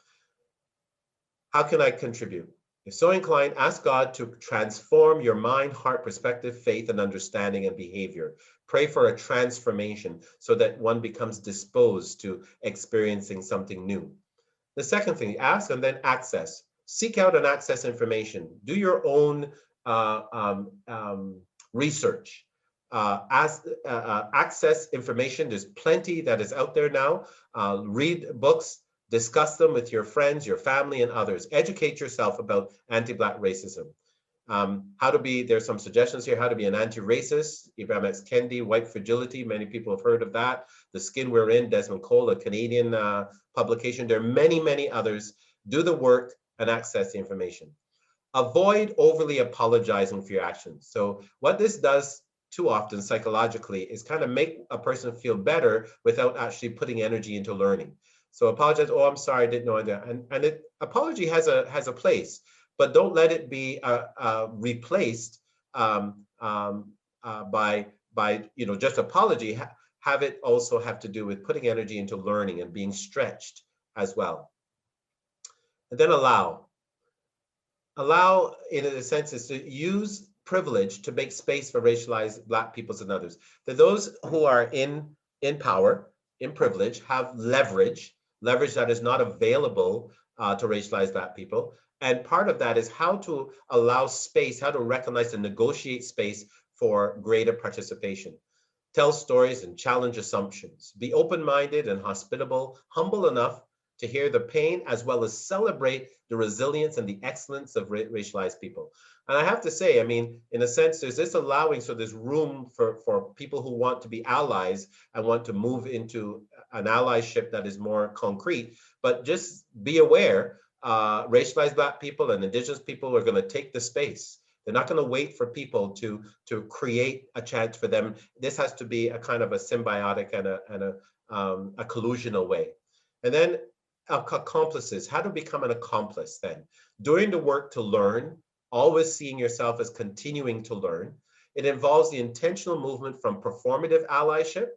how can I contribute? If so inclined, ask God to transform your mind, heart, perspective, faith, and understanding and behavior. Pray for a transformation so that one becomes disposed to experiencing something new. The second thing, ask and then access. Seek out and access information. Do your own research. Access information. There's plenty that is out there now. Read books, discuss them with your friends, your family, and others. Educate yourself about anti-Black racism. There's some suggestions here, how to be an anti-racist. Abraham X. Kendi, White Fragility, many people have heard of that. The Skin We're In, Desmond Cole, a Canadian publication. There are many, many others. Do the work and access the information. Avoid overly apologizing for your actions. So what this does too often psychologically is kind of make a person feel better without actually putting energy into learning. So apologize, oh, I'm sorry, I didn't know that. And apology has a place, but don't let it be replaced by just apology. Have it also have to do with putting energy into learning and being stretched as well. And then allow. Allow, in a sense, is to use privilege to make space for racialized Black peoples and others. That those who are in power, in privilege, have leverage that is not available to racialized Black people. And part of that is how to allow space, how to recognize and negotiate space for greater participation. Tell stories and challenge assumptions. Be open-minded and hospitable, humble enough to hear the pain, as well as celebrate the resilience and the excellence of racialized people. And I have to say, I mean, in a sense, there's this allowing, so there's room for people who want to be allies and want to move into an allyship that is more concrete. But just be aware, racialized Black people and Indigenous people are going to take the space. They're not going to wait for people to create a chance for them. This has to be a kind of a symbiotic and a collusional way. And then accomplices, how to become an accomplice then. Doing the work to learn, always seeing yourself as continuing to learn. It involves the intentional movement from performative allyship,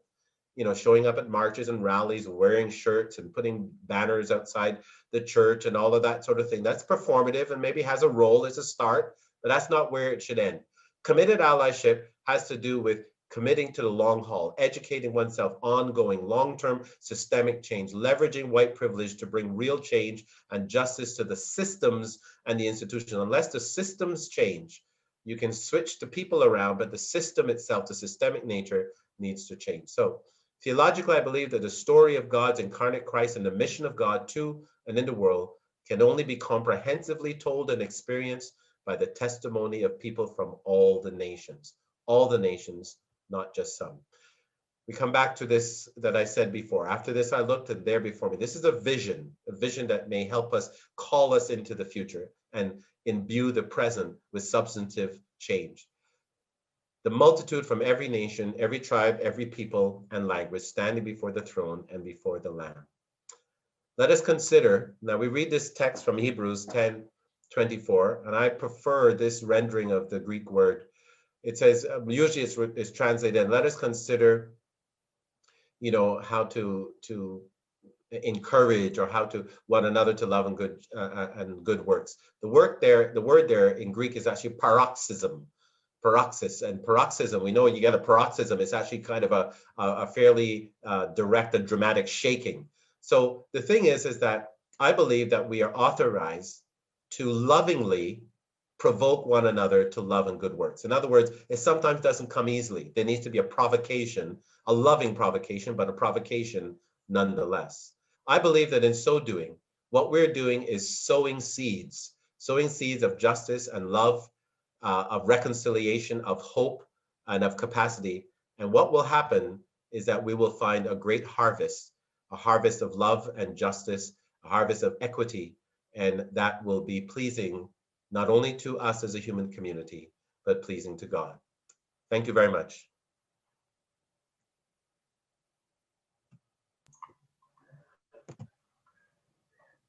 showing up at marches and rallies, wearing shirts and putting banners outside the church and all of that sort of thing. That's performative and maybe has a role as a start, but that's not where it should end. Committed allyship has to do with committing to the long haul, educating oneself, ongoing, long-term systemic change, leveraging white privilege to bring real change and justice to the systems and the institutions. Unless the systems change, you can switch the people around, but the system itself, the systemic nature, needs to change. So Theologically, I believe that the story of God's incarnate Christ and the mission of God to and in the world can only be comprehensively told and experienced by the testimony of people from all the nations, not just some. We come back to this that I said before. After this, I looked, and there before me. This is a vision that may help us call us into the future and imbue the present with substantive change. The multitude from every nation, every tribe, every people and language standing before the throne and before the Lamb. Let us consider, now we read this text from Hebrews 10:24, and I prefer this rendering of the Greek word. It says, usually it's translated, let us consider, how to encourage or how to one another to love and good works. The word there in Greek is actually paroxysm. And paroxysm, we know when you get a paroxysm, it's actually kind of a fairly direct and dramatic shaking. So the thing is that I believe that we are authorized to lovingly provoke one another to love and good works. In other words, it sometimes doesn't come easily. There needs to be a provocation, a loving provocation, but a provocation nonetheless. I believe that in so doing, what we're doing is sowing seeds of justice and love, of reconciliation, of hope, and of capacity. And what will happen is that we will find a great harvest, a harvest of love and justice, a harvest of equity, and that will be pleasing not only to us as a human community, but pleasing to God. Thank you very much.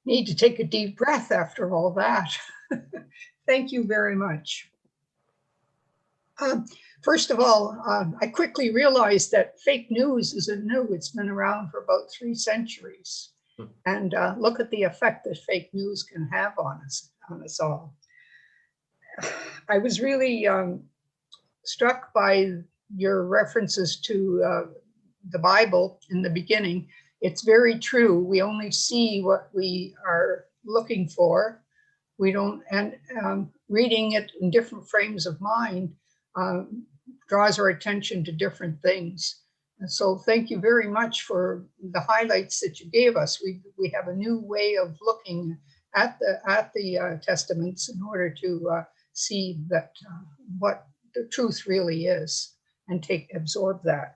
Need to take a deep breath after all that. Thank you very much. First of all, I quickly realized that fake news isn't new. It's been around for about 3 centuries. And look at the effect that fake news can have on us all. I was really struck by your references to the Bible in the beginning. It's very true. We only see what we are looking for. We don't, and reading it in different frames of mind draws our attention to different things. And so thank you very much for the highlights that you gave us. We have a new way of looking at the testaments in order to see that what the truth really is and absorb that.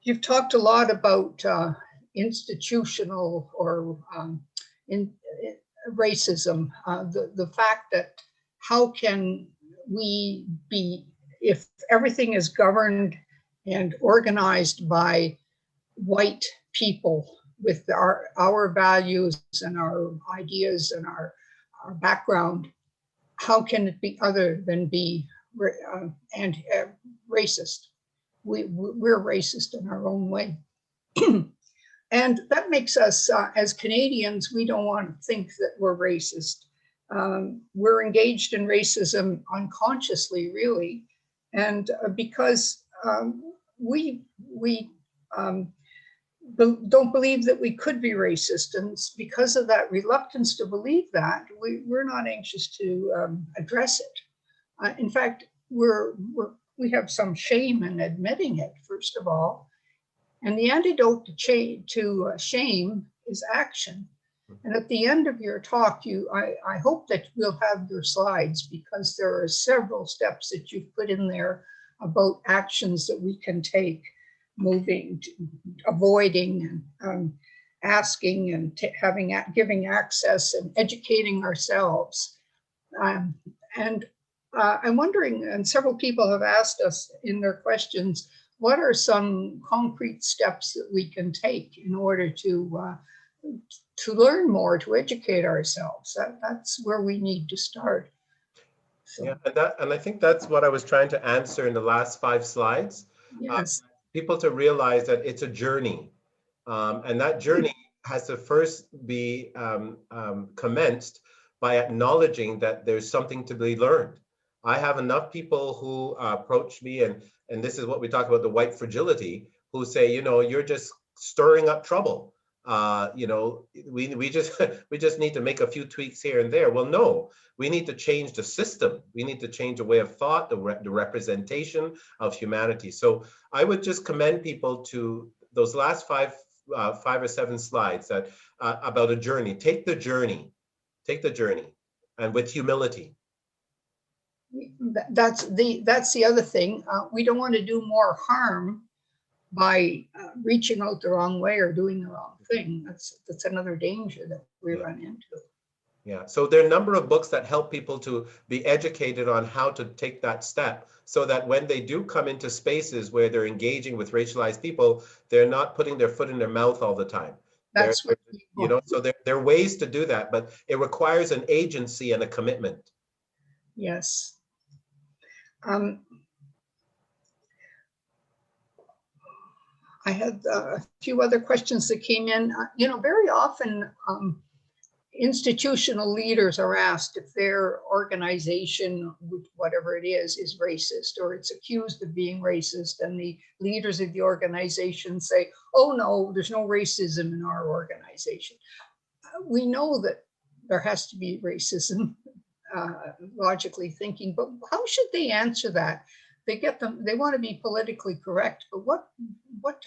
You've talked a lot about institutional or racism, the fact that how can we be, if everything is governed and organized by white people with our values and our ideas and our background, how can it be other than be racist? We're racist in our own way. And that makes us, as Canadians, we don't want to think that we're racist. We're engaged in racism unconsciously, really. And because we don't believe that we could be racist. And because of that reluctance to believe that, we're not anxious to address it. In fact, we have some shame in admitting it, first of all. And the antidote to shame is action. And at the end of your talk, I hope that we'll have your slides, because there are several steps that you've put in there about actions that we can take, moving, avoiding, and asking, and giving access, and educating ourselves. And I'm wondering, and several people have asked us in their questions, what are some concrete steps that we can take in order to learn more, to educate ourselves? That's where we need to start. So. Yeah, and I think that's what I was trying to answer in the last 5 slides. Yes. People to realize that it's a journey, and that journey has to first be commenced by acknowledging that there's something to be learned. I have enough people who approach me, and this is what we talk about, the white fragility, who say, you're just stirring up trouble. we just we just need to make a few tweaks here and there. Well, no, we need to change the system. We need to change the way of thought, the representation of humanity. So I would just commend people to those last five or seven slides that about a journey. Take the journey, and with humility. That's the other thing. We don't want to do more harm by reaching out the wrong way or doing the wrong thing. That's another danger that we run into. Yeah, so there are a number of books that help people to be educated on how to take that step, so that when they do come into spaces where they're engaging with racialized people, they're not putting their foot in their mouth all the time. That's what so there are ways to do that, but it requires an agency and a commitment. Yes. I had a few other questions that came in. Very often institutional leaders are asked if their organization, whatever it is racist or it's accused of being racist, and the leaders of the organization say, oh no, there's no racism in our organization. We know that there has to be racism, logically thinking, but how should they answer that? They want to be politically correct, but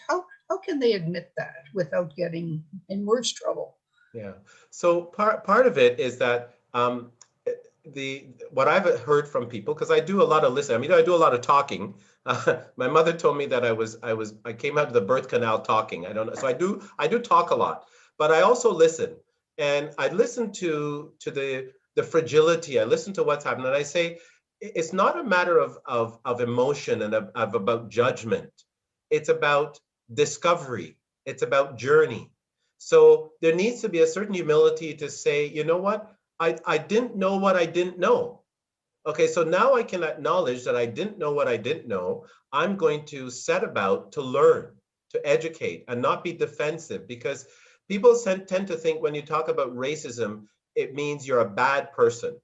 how can they admit that without getting in worse trouble? Yeah. So part of it is that what I've heard from people, because I do a lot of listening. I do a lot of talking. My mother told me that I came out of the birth canal talking. I don't know. So I do talk a lot, but I also listen, and I listen to the fragility. I listen to what's happening, and I say it's not a matter of emotion and of about judgment. It's about discovery. It's about journey. So there needs to be a certain humility to say, you know what, I didn't know what I didn't know. Okay, so now I can acknowledge that I didn't know what I didn't know. I'm going to set about to learn, to educate, and not be defensive, because people tend to think when you talk about racism, it means you're a bad person.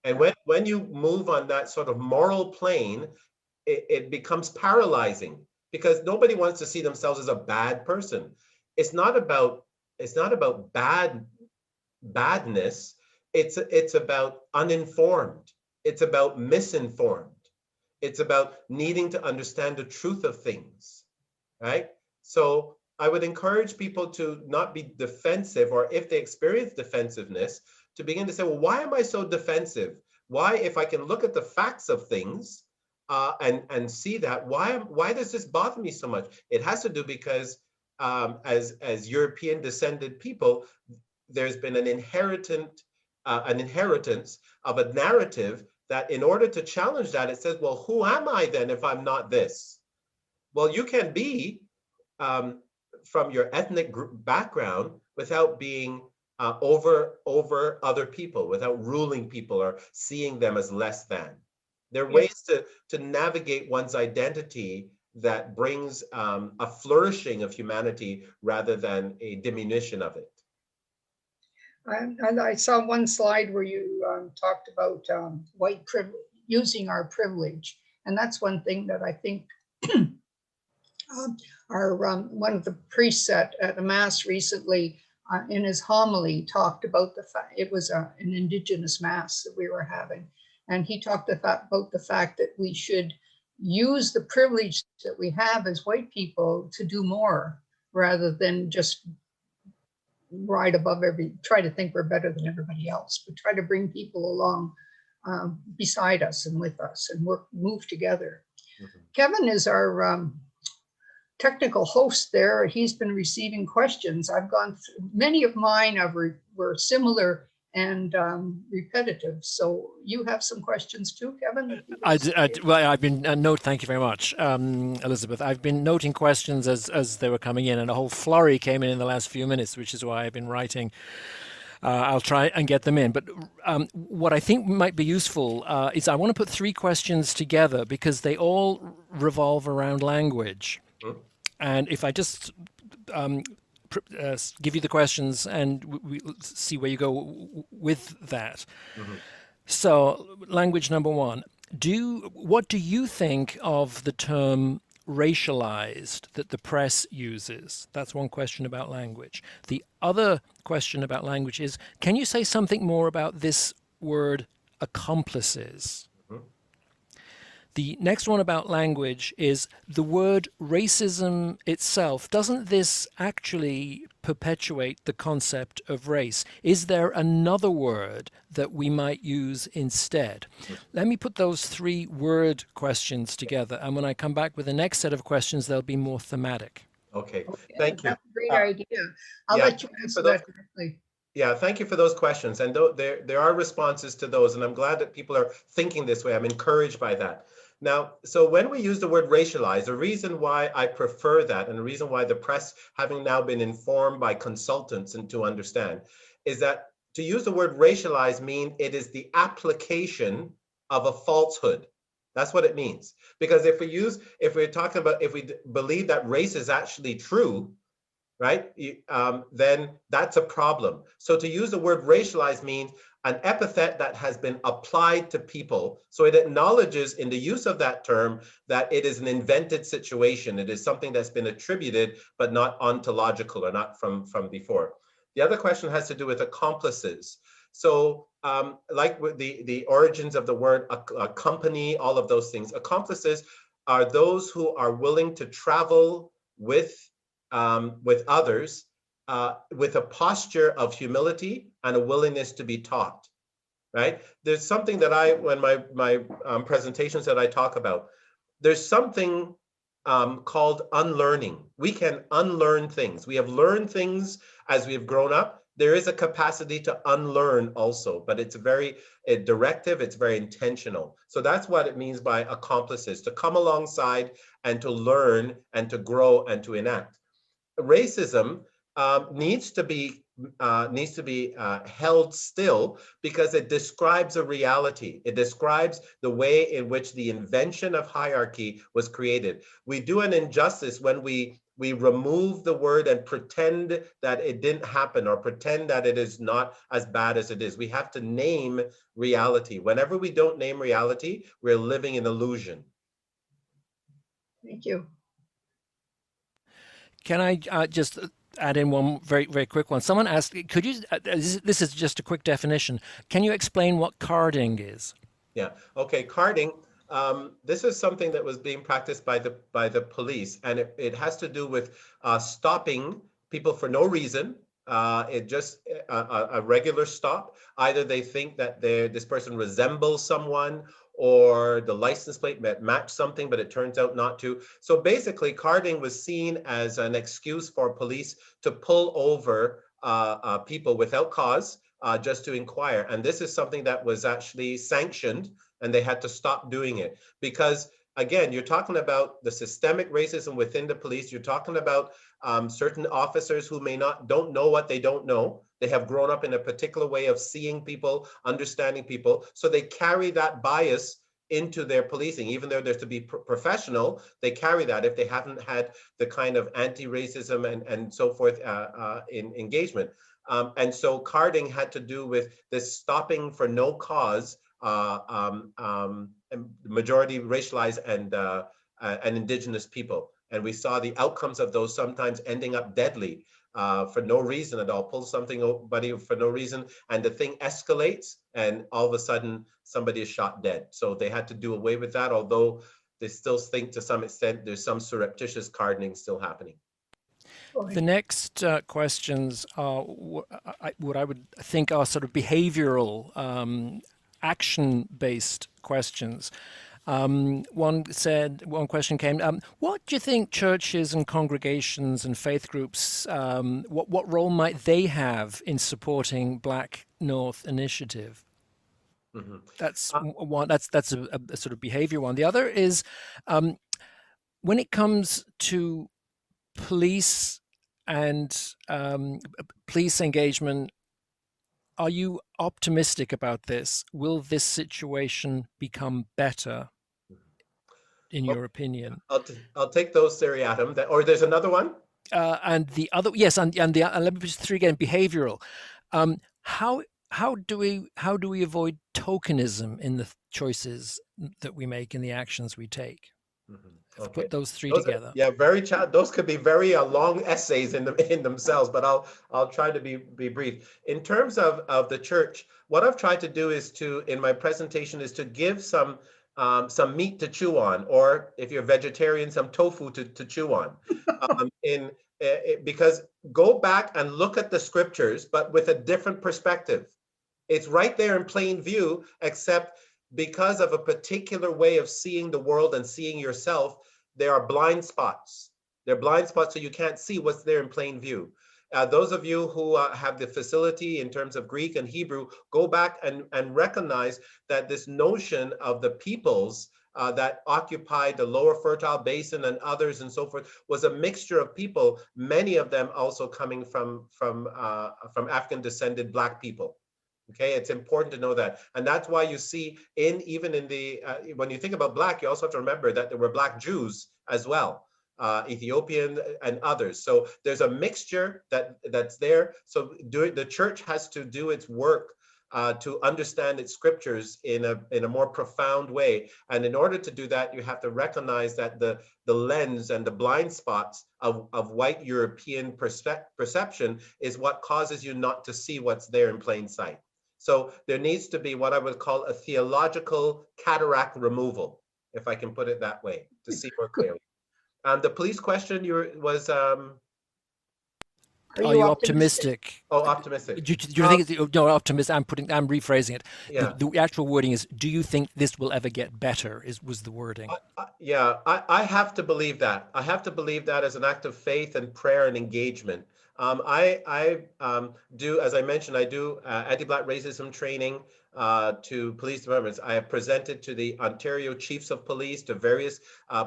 And when you move on that sort of moral plane, it becomes paralyzing, because nobody wants to see themselves as a bad person. It's not about badness. It's about uninformed. It's about misinformed. It's about needing to understand the truth of things, right? So I would encourage people to not be defensive, or if they experience defensiveness, to begin to say, well, why am I so defensive? Why, if I can look at the facts of things and see that, why does this bother me so much? It has to do because as European descended people, there's been an inheritance of a narrative that in order to challenge that, it says, well, who am I then if I'm not this? Well, you can be from your ethnic group background without being over other people, without ruling people or seeing them as less than. There are ways to navigate one's identity that brings a flourishing of humanity rather than a diminution of it. And I saw one slide where you talked about white privilege, using our privilege. And that's one thing that I think one of the priests at a mass recently in his homily talked about the fact it was an Indigenous mass that we were having. And he talked about the fact that we should use the privilege that we have as white people to do more, rather than just ride above try to think we're better than everybody else, but try to bring people along beside us and with us and move together. Mm-hmm. Kevin is our technical host there. He's been receiving questions. I've gone through, many of mine were similar and repetitive. So you have some questions too, Kevin? Thank you very much, Elizabeth. I've been noting questions as they were coming in, and a whole flurry came in the last few minutes, which is why I've been writing. I'll try and get them in. But what I think might be useful is I want to put three questions together because they all revolve around language. Mm-hmm. And if I just give you the questions and we see where you go with that. Mm-hmm. So language number one, what do you think of the term racialized that the press uses? That's one question about language. The other question about language is, can you say something more about this word accomplices? Mhm. The next one about language is the word racism itself. Doesn't this actually perpetuate the concept of race? Is there another word that we might use instead? Let me put those three word questions together. And when I come back with the next set of questions, they'll be more thematic. Okay, Okay, thank you. that's a great Uh, idea. I'll yeah, let you thank you answer for those- that directly. Yeah, thank you for those questions. And there are responses to those, and I'm glad that people are thinking this way. I'm encouraged by that. Now, so when we use the word racialize, the reason why I prefer that, and the reason why the press, having now been informed by consultants and to understand, is that to use the word racialize mean it is the application of a falsehood. That's what it means. Because if we're talking about, if we believe that race is actually true, right, then that's a problem. So to use the word racialize means an epithet that has been applied to people. So it acknowledges in the use of that term that it is an invented situation. It is something that's been attributed, but not ontological or not from before. The other question has to do with accomplices. So like with the origins of the word a company, all of those things, accomplices are those who are willing to travel with others with a posture of humility and a willingness to be taught, right? There's something that when my presentations that I talk about, there's something called unlearning. We can unlearn things. We have learned things as we have grown up. There is a capacity to unlearn also, but it's very directive, it's very intentional. So that's what it means by accomplices, to come alongside and to learn and to grow and to enact. Racism needs to be held still because it describes a reality. It describes the way in which the invention of hierarchy was created. We do an injustice when we remove the word and pretend that it didn't happen or pretend that it is not as bad as it is. We have to name reality. Whenever we don't name reality, we're living in illusion. Thank you. Can I just add in one very, very quick one? Someone asked, could you, this is just a quick definition. Can you explain what carding is? Yeah, okay, carding. This is something that was being practiced by the police, and it has to do with stopping people for no reason. It just a regular stop. Either they think that this person resembles someone, or the license plate match something, but it turns out not to. So basically, carding was seen as an excuse for police to pull over people without cause, just to inquire. And this is something that was actually sanctioned, and they had to stop doing it because, again, you're talking about the systemic racism within the police. You're talking about certain officers who don't know what they don't know. They have grown up in a particular way of seeing people, understanding people. So they carry that bias into their policing. Even though they're to be professional, they carry that if they haven't had the kind of anti-racism and so forth in engagement. And so carding had to do with this stopping for no cause majority racialized and indigenous people. And we saw the outcomes of those sometimes ending up deadly for no reason at all. Pull somebody for no reason, and the thing escalates, and all of a sudden somebody is shot dead. So they had to do away with that, although they still think to some extent there's some surreptitious cardening still happening. The next questions are what I would think are sort of behavioral, action-based questions. One question came, what do you think churches and congregations and faith groups, what role might they have in supporting Black North Initiative? Mm-hmm. That's one. That's a sort of behavior one. The other is when it comes to police and police engagement. Are you optimistic about this? Will this situation become better, in your opinion? I'll take those seriatim. Or there's another one. And the other, yes, and let me just three again. Behavioral. How do we avoid tokenism in the choices that we make, in the actions we take? Okay. Put those three Those together. yeah, those could be very long essays in themselves, but I'll try to be brief. In terms of the church, what I've tried to do is in my presentation is to give some meat to chew on, or if you're vegetarian, some tofu to chew on. Because go back and look at the scriptures, but with a different perspective. It's right there in plain view, except because of a particular way of seeing the world and seeing yourself, there are blind spots. There are blind spots, so you can't see what's there in plain view. Those of you who have the facility in terms of Greek and Hebrew, go back and recognize that this notion of the peoples that occupied the lower Fertile Basin and others and so forth was a mixture of people, many of them also coming from African descended Black people. Okay, it's important to know that. And that's why you see even in the, when you think about Black, you also have to remember that there were Black Jews as well, Ethiopian and others. So there's a mixture that's there. So the church has to do its work to understand its scriptures in a more profound way. And in order to do that, you have to recognize that the lens and the blind spots of white European perception is what causes you not to see what's there in plain sight. So there needs to be what I would call a theological cataract removal, if I can put it that way, to see more clearly. The police question was. Are Are you optimistic? Oh, optimistic. Do you think it's no optimistic? I'm rephrasing it. Yeah. The actual wording is, do you think this will ever get better? Was the wording? Yeah, I have to believe that. I have to believe that as an act of faith and prayer and engagement. I do, as I mentioned, I do anti-Black racism training to police departments. I have presented to the Ontario Chiefs of Police, to various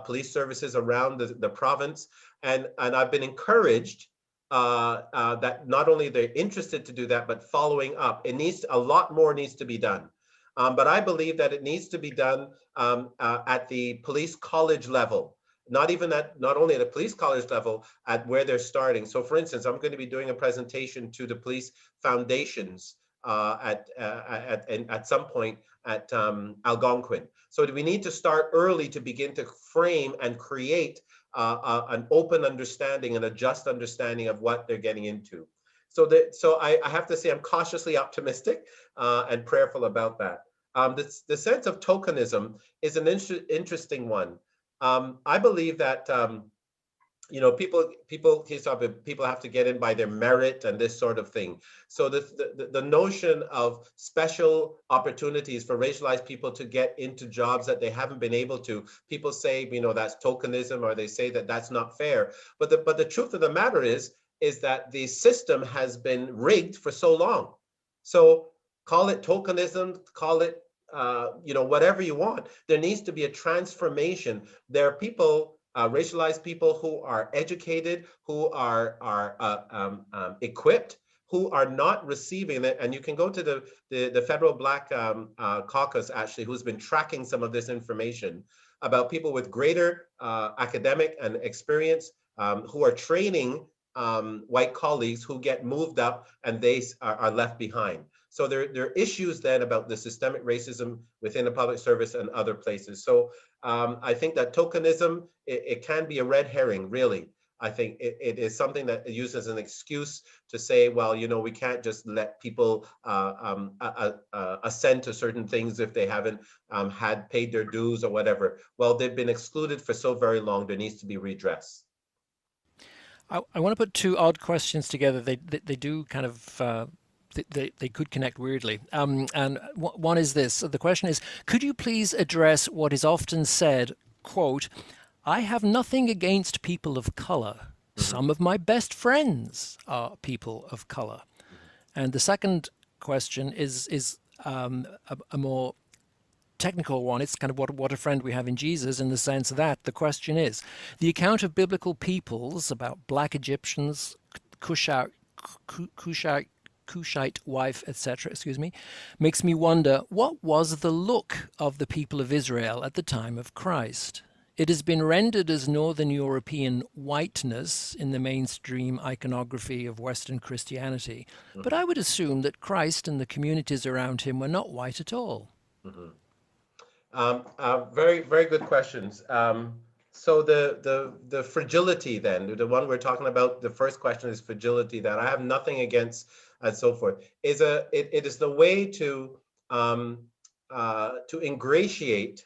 police services around the province, and I've been encouraged that not only they're interested to do that, but following up. A lot more needs to be done. But I believe that it needs to be done at the police college level. Not only at a police college level, at where they're starting. So for instance, I'm going to be doing a presentation to the police foundations at some point at Algonquin. So we need to start early to begin to frame and create an open understanding and a just understanding of what they're getting into. So I have to say I'm cautiously optimistic and prayerful about that. The sense of tokenism is an interesting one. I believe that people have to get in by their merit and this sort of thing. So the notion of special opportunities for racialized people to get into jobs that they haven't been able to, people say that's tokenism, or they say that that's not fair. But the truth of the matter is that the system has been rigged for so long. So call it tokenism, call it whatever you want. There needs to be a transformation. There are people, racialized people, who are educated, who are equipped, who are not receiving it. And you can go to the Federal Black Caucus, actually, who's been tracking some of this information about people with greater academic and experience who are training white colleagues who get moved up and they are left behind. So there are issues then about the systemic racism within the public service and other places. So I think that tokenism, it can be a red herring, really. I think it is something that is used as an excuse to say, well, we can't just let people assent to certain things if they haven't had paid their dues or whatever. Well, they've been excluded for so very long, there needs to be redress. I want to put two odd questions together. They do kind of they could connect weirdly. And one is this. The question is, could you please address what is often said, quote, "I have nothing against people of color. Some of my best friends are people of color." And the second question is a more technical one. It's kind of what a friend we have in Jesus, in the sense that the question is, the account of biblical peoples about Black Egyptians, Cushite wife, etc., makes me wonder, what was the look of the people of Israel at the time of Christ? It has been rendered as Northern European whiteness in the mainstream iconography of Western Christianity, but I would assume that Christ and the communities around him were not white at all. Very, very good questions. So the fragility then, the one we're talking about, the first question is fragility, that I have nothing against and so forth, it is the way to ingratiate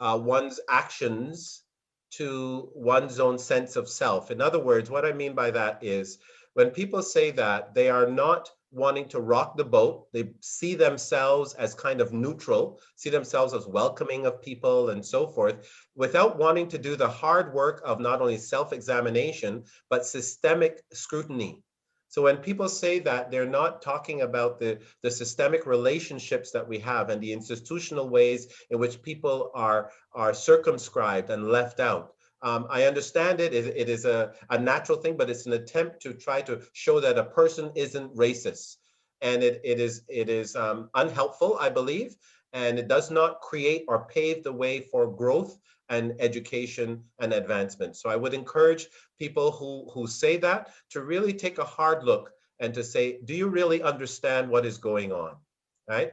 one's actions to one's own sense of self. In other words, what I mean by that is when people say that, they are not wanting to rock the boat. They see themselves as kind of neutral, see themselves as welcoming of people and so forth, without wanting to do the hard work of not only self-examination, but systemic scrutiny. So when people say that, they're not talking about the systemic relationships that we have and the institutional ways in which people are circumscribed and left out. I understand it is a natural thing, but it's an attempt to try to show that a person isn't racist. And it is unhelpful, I believe, and it does not create or pave the way for growth and education and advancement. So I would encourage people who say that to really take a hard look and to say, do you really understand what is going on, right?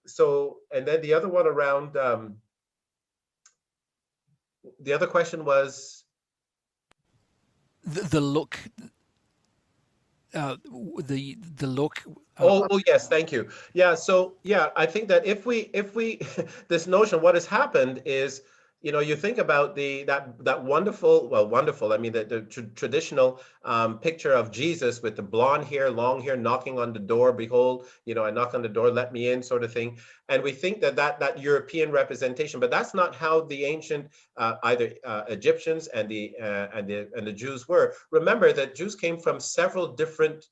So, and then the other one around, the other question was? The look, the look. Oh yes, thank you. Yeah, so yeah, I think that if we this notion, what has happened is, you know, you think about that wonderful, I mean, the traditional picture of Jesus with the blonde hair, long hair, knocking on the door. Behold, you know, I knock on the door, let me in, sort of thing. And we think that European representation, but that's not how the ancient either Egyptians and the Jews were. Remember that Jews came from several different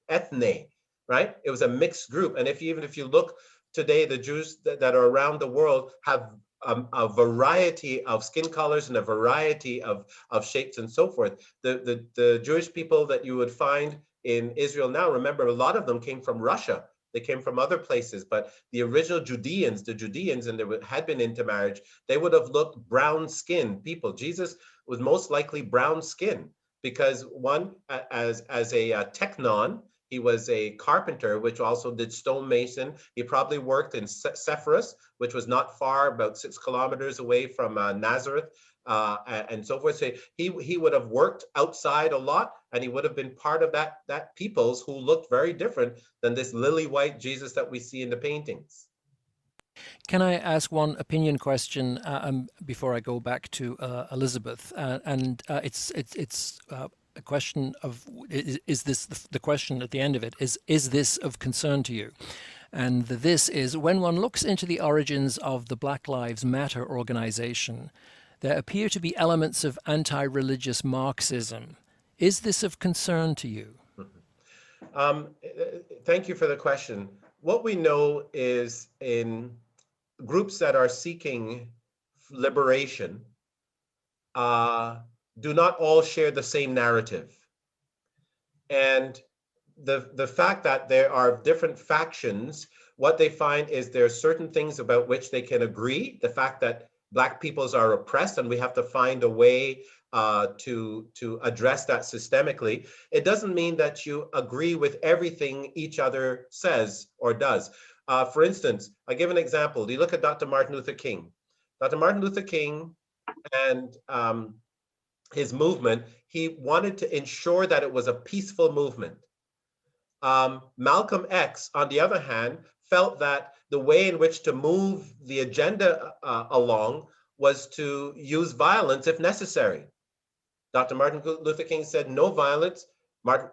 ethne. Right? It was a mixed group. And even if you look today, the Jews that are around the world have a variety of skin colors and a variety of shapes and so forth. The Jewish people that you would find in Israel now, remember, a lot of them came from Russia. They came from other places, but the original Judeans, and there had been intermarriage, they would have looked brown-skinned people. Jesus was most likely brown-skinned because one, as a teknon, he was a carpenter, which also did stonemason. He probably worked in Sepphoris, which was not far, about 6 kilometers away from Nazareth, and so forth. So he would have worked outside a lot, and he would have been part of that peoples who looked very different than this lily white Jesus that we see in the paintings. Can I ask one opinion question before I go back to Elizabeth? It's a question of, is this the question at the end of it is this of concern to you? And this is, when one looks into the origins of the Black Lives Matter organization, there appear to be elements of anti-religious Marxism. Is this of concern to you? Thank you for the question. What we know is in groups that are seeking liberation, do not all share the same narrative. And the fact that there are different factions, what they find is there are certain things about which they can agree. The fact that Black peoples are oppressed, and we have to find a way to address that systemically. It doesn't mean that you agree with everything each other says or does. For instance, I give an example. Do you look at Dr. Martin Luther King? Dr. Martin Luther King and his movement, he wanted to ensure that it was a peaceful movement. Malcolm X, on the other hand, felt that the way in which to move the agenda along was to use violence if necessary. Dr. Martin Luther King said no violence.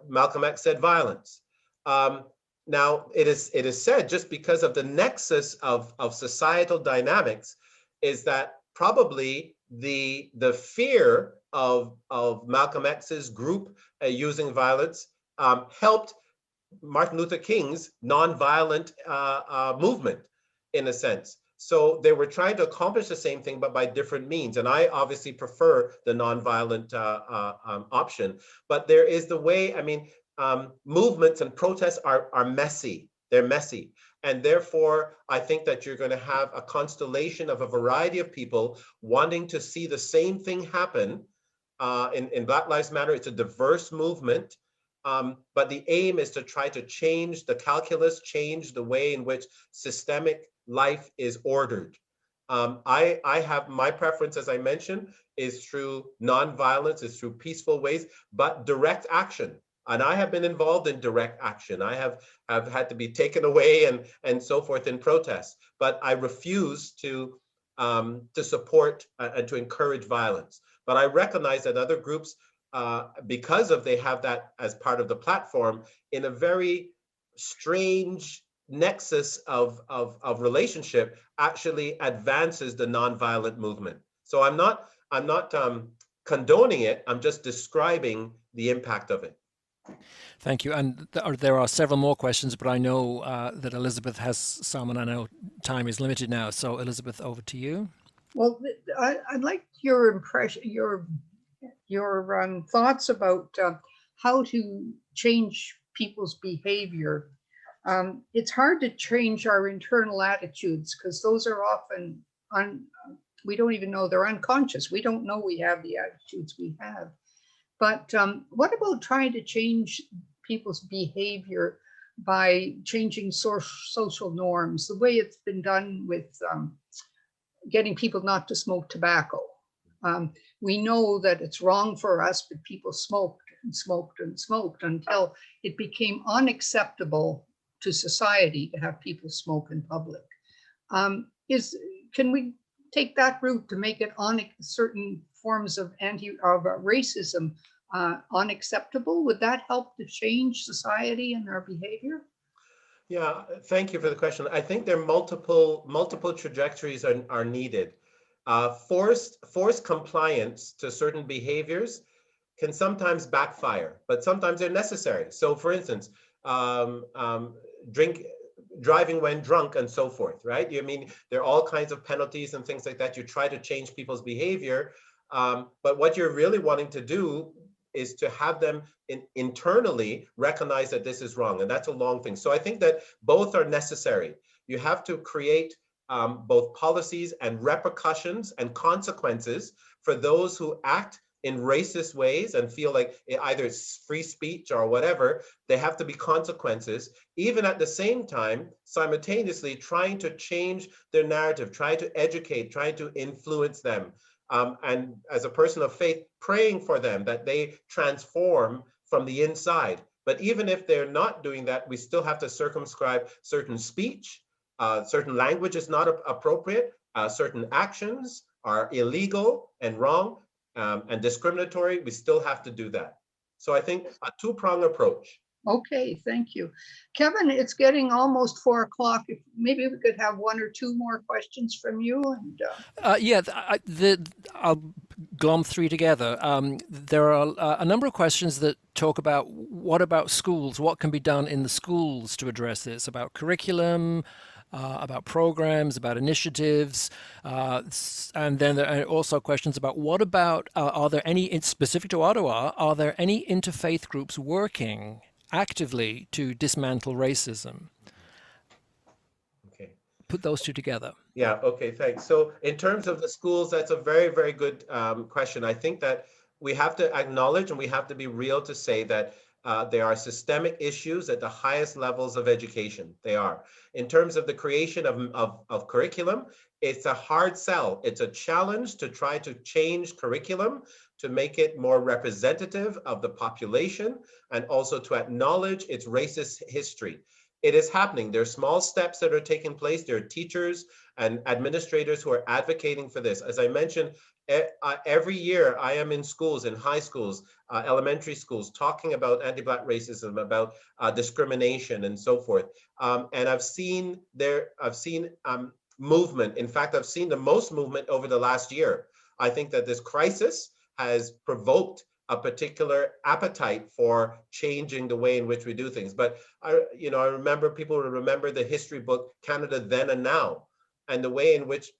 Malcolm X said violence. Now, it is said, just because of the nexus of societal dynamics, is that probably the fear of Malcolm X's group using violence helped Martin Luther King's nonviolent movement, in a sense. So they were trying to accomplish the same thing, but by different means. And I obviously prefer the nonviolent option. But there is the way, I mean, movements and protests are messy. They're messy. And therefore, I think that you're going to have a constellation of a variety of people wanting to see the same thing happen. In Black Lives Matter, it's a diverse movement. But the aim is to try to change the calculus, change the way in which systemic life is ordered. I have my preference, as I mentioned, is through nonviolence, is through peaceful ways, but direct action. And I have been involved in direct action. I have had to be taken away and so forth in protest. But I refuse to support and to encourage violence. But I recognize that other groups, because of they have that as part of the platform, in a very strange nexus of relationship, actually advances the nonviolent movement. So I'm not condoning it. I'm just describing the impact of it. Thank you. And there are several more questions, but I know that Elizabeth has some, and I know time is limited now. So Elizabeth, over to you. Well, I'd like your impression, your thoughts about how to change people's behavior. It's hard to change our internal attitudes because those are often we don't even know they're unconscious. We don't know we have the attitudes we have. But what about trying to change people's behavior by changing social norms, the way it's been done with getting people not to smoke tobacco? We know that it's wrong for us, but people smoked and smoked and smoked until it became unacceptable to society to have people smoke in public. Can we take that route to make it on certain forms of racism unacceptable? Would that help to change society and our behavior? Yeah, thank you for the question. I think there are multiple trajectories are needed. Forced compliance to certain behaviors can sometimes backfire, but sometimes they're necessary. So, for instance, driving when drunk and so forth, right? I mean, there are all kinds of penalties and things like that. You try to change people's behavior, but what you're really wanting to do is to have them internally recognize that this is wrong, and that's a long thing. So I think that both are necessary. You have to create both policies and repercussions and consequences for those who act in racist ways and feel like either it's free speech or whatever. There have to be consequences, even at the same time, simultaneously trying to change their narrative, try to educate, try to influence them. And as a person of faith, praying for them that they transform from the inside. But even if they're not doing that, we still have to circumscribe certain speech, certain language is not appropriate, certain actions are illegal and wrong and discriminatory. We still have to do that. So I think a two-pronged approach. Okay, thank you. Kevin, it's getting almost 4 o'clock. Maybe we could have 1 or 2 more questions from you. And I'll glom 3 together. There are a number of questions that talk about what about schools? What can be done in the schools to address this? About curriculum, about programs, about initiatives, and then there are also questions about what about, are there any, specific to Ottawa, are there any interfaith groups working actively to dismantle racism? Okay. Put those 2 together. Yeah, okay, thanks. So in terms of the schools, that's a very, very good question. I think that we have to acknowledge and we have to be real to say that there are systemic issues at the highest levels of education. They are. In terms of the creation of curriculum, it's a hard sell. It's a challenge to try to change curriculum to make it more representative of the population and also to acknowledge its racist history. It is happening. There are small steps that are taking place. There are teachers and administrators who are advocating for this. As I mentioned, every year I am in schools, in high schools, elementary schools, talking about anti-Black racism, about discrimination and so forth. And I've seen movement. In fact, I've seen the most movement over the last year. I think that this crisis has provoked a particular appetite for changing the way in which we do things. But I remember people will remember the history book, Canada Then and Now, and the way in which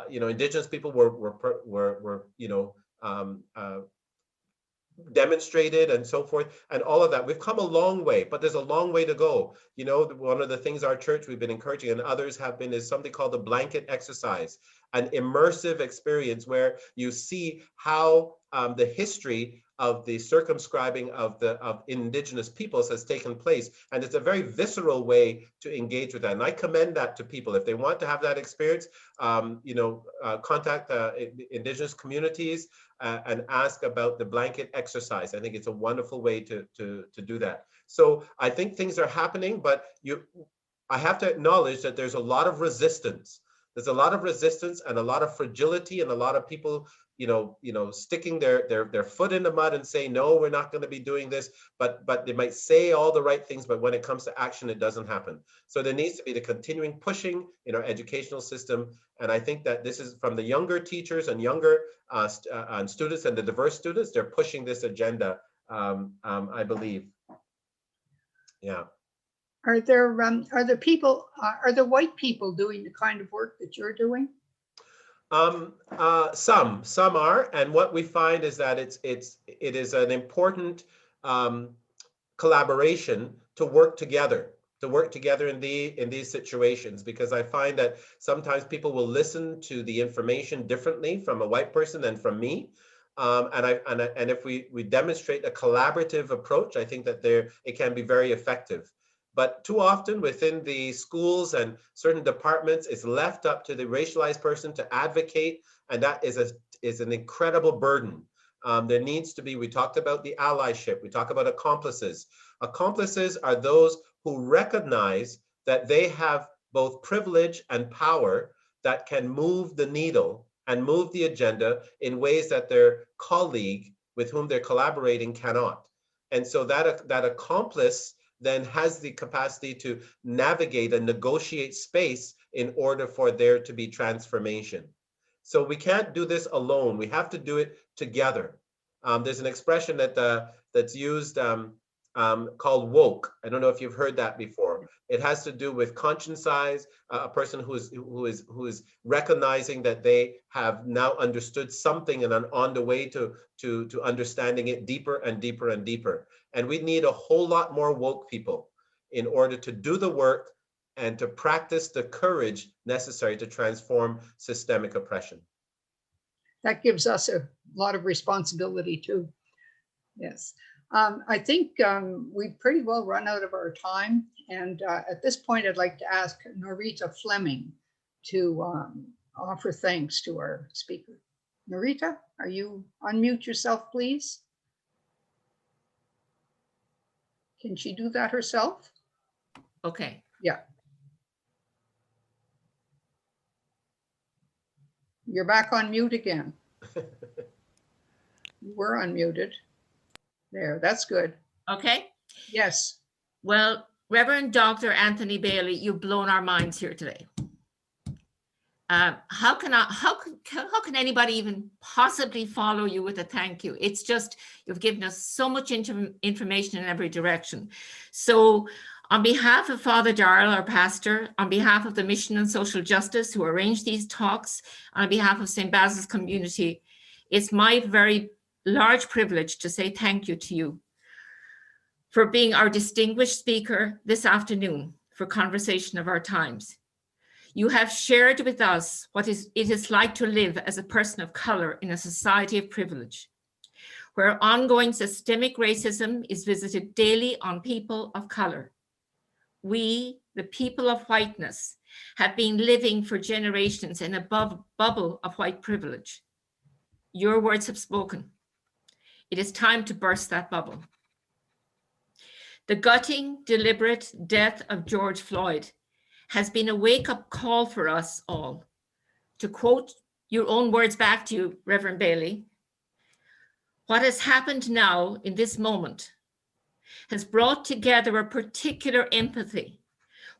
Indigenous people were demonstrated and so forth, and all of that. We've come a long way, but there's a long way to go. You know, one of the things our church we've been encouraging, and others have been, is something called the blanket exercise, an immersive experience where you see how the history of the circumscribing of indigenous peoples has taken place. And it's a very visceral way to engage with that. And I commend that to people. If they want to have that experience, contact indigenous communities and ask about the blanket exercise. I think it's a wonderful way to do that. So I think things are happening, but I have to acknowledge that there's a lot of resistance. There's a lot of resistance and a lot of fragility, and a lot of people, sticking their foot in the mud and say, no, we're not going to be doing this. But they might say all the right things, but when it comes to action, it doesn't happen. So there needs to be the continuing pushing in our educational system. And I think that this is from the younger teachers and younger and students and the diverse students. They're pushing this agenda, I believe. Yeah. Are there white people doing the kind of work that you're doing? Some are, and what we find is that it is an important collaboration to work together in these situations, because I find that sometimes people will listen to the information differently from a white person than from me. And if we demonstrate a collaborative approach, I think that it can be very effective. But too often within the schools and certain departments, it's left up to the racialized person to advocate, and that is an incredible burden. There needs to be, we talked about the allyship, we talk about accomplices. Accomplices are those who recognize that they have both privilege and power that can move the needle and move the agenda in ways that their colleague with whom they're collaborating cannot. And so that accomplice then has the capacity to navigate and negotiate space in order for there to be transformation. So we can't do this alone. We have to do it together. There's an expression that's used called woke. I don't know if you've heard that before. It has to do with conscientize, a person who is recognizing that they have now understood something and are on the way to understanding it deeper and deeper and deeper. And we need a whole lot more woke people in order to do the work and to practice the courage necessary to transform systemic oppression. That gives us a lot of responsibility too. Yes. I think we've pretty well run out of our time. And at this point, I'd like to ask Norita Fleming to offer thanks to our speaker. Norita, are you unmute yourself, please? Can she do that herself? Okay. Yeah. You're back on mute again. You were unmuted. There, that's good. Okay. Yes. Well, Reverend Dr. Anthony Bailey, you've blown our minds here today. How can anybody even possibly follow you with a thank you? It's just, you've given us so much information in every direction. So on behalf of Father Darrell, our pastor, on behalf of the Mission and Social Justice who arranged these talks, on behalf of St. Basil's community, it's my very large privilege to say thank you to you for being our distinguished speaker this afternoon for Conversation of Our Times. You have shared with us what it is like to live as a person of color in a society of privilege, where ongoing systemic racism is visited daily on people of color. We, the people of whiteness, have been living for generations in a bubble of white privilege. Your words have spoken. It is time to burst that bubble. The gutting, deliberate death of George Floyd has been a wake-up call for us all. To quote your own words back to you, Reverend Bailey, what has happened now in this moment has brought together a particular empathy.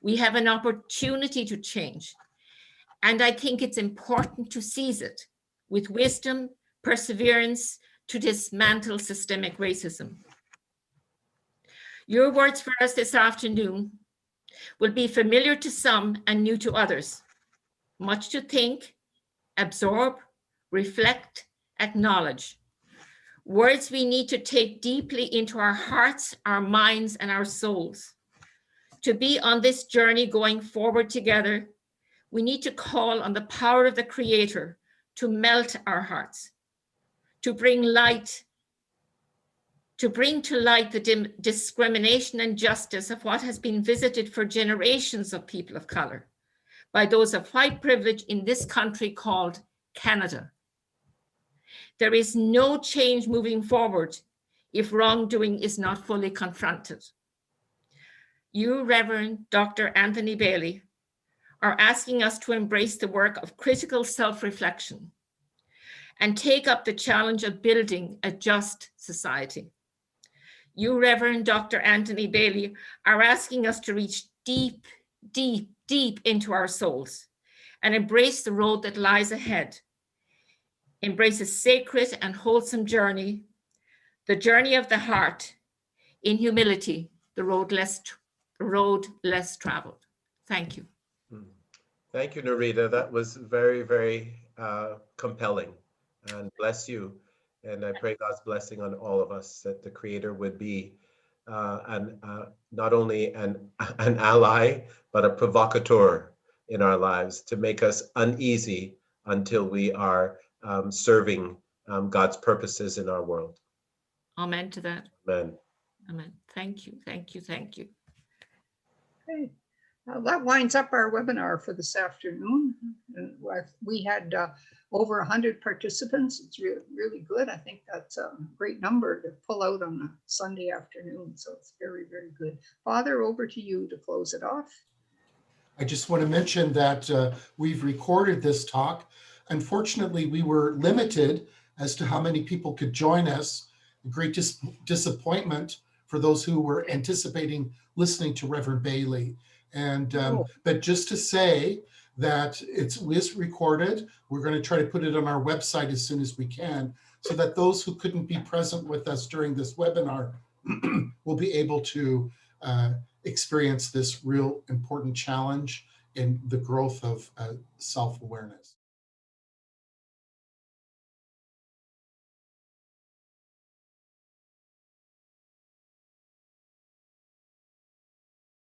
We have an opportunity to change, and I think it's important to seize it with wisdom, perseverance, to dismantle systemic racism. Your words for us this afternoon will be familiar to some and new to others. Much to think, absorb, reflect, acknowledge. Words we need to take deeply into our hearts, our minds, and our souls. To be on this journey going forward together, we need to call on the power of the Creator to melt our hearts, to bring light to bring to light the discrimination and justice of what has been visited for generations of people of color by those of white privilege in this country called Canada. There is no change moving forward if wrongdoing is not fully confronted. You, Reverend Dr. Anthony Bailey, are asking us to embrace the work of critical self-reflection and take up the challenge of building a just society. You, Reverend Dr. Anthony Bailey, are asking us to reach deep, deep, deep into our souls and embrace the road that lies ahead. Embrace a sacred and wholesome journey, the journey of the heart, in humility, the road less traveled. Thank you. Thank you, Narita. That was very, very compelling, and bless you. And I pray God's blessing on all of us, that the Creator would be not only an ally, but a provocateur in our lives to make us uneasy until we are serving God's purposes in our world. Amen to that. Amen. Amen. Thank you. Thank you. Thank you. Okay. That winds up our webinar for this afternoon. And we had over 100 participants. It's really good. I think that's a great number to pull out on a Sunday afternoon. So it's very, very good. Father, over to you to close it off. I just want to mention that we've recorded this talk. Unfortunately, we were limited as to how many people could join us. A great disappointment for those who were anticipating listening to Reverend Bailey. And but just to say that it was recorded, we're going to try to put it on our website as soon as we can, so that those who couldn't be present with us during this webinar will be able to experience this real important challenge in the growth of self-awareness.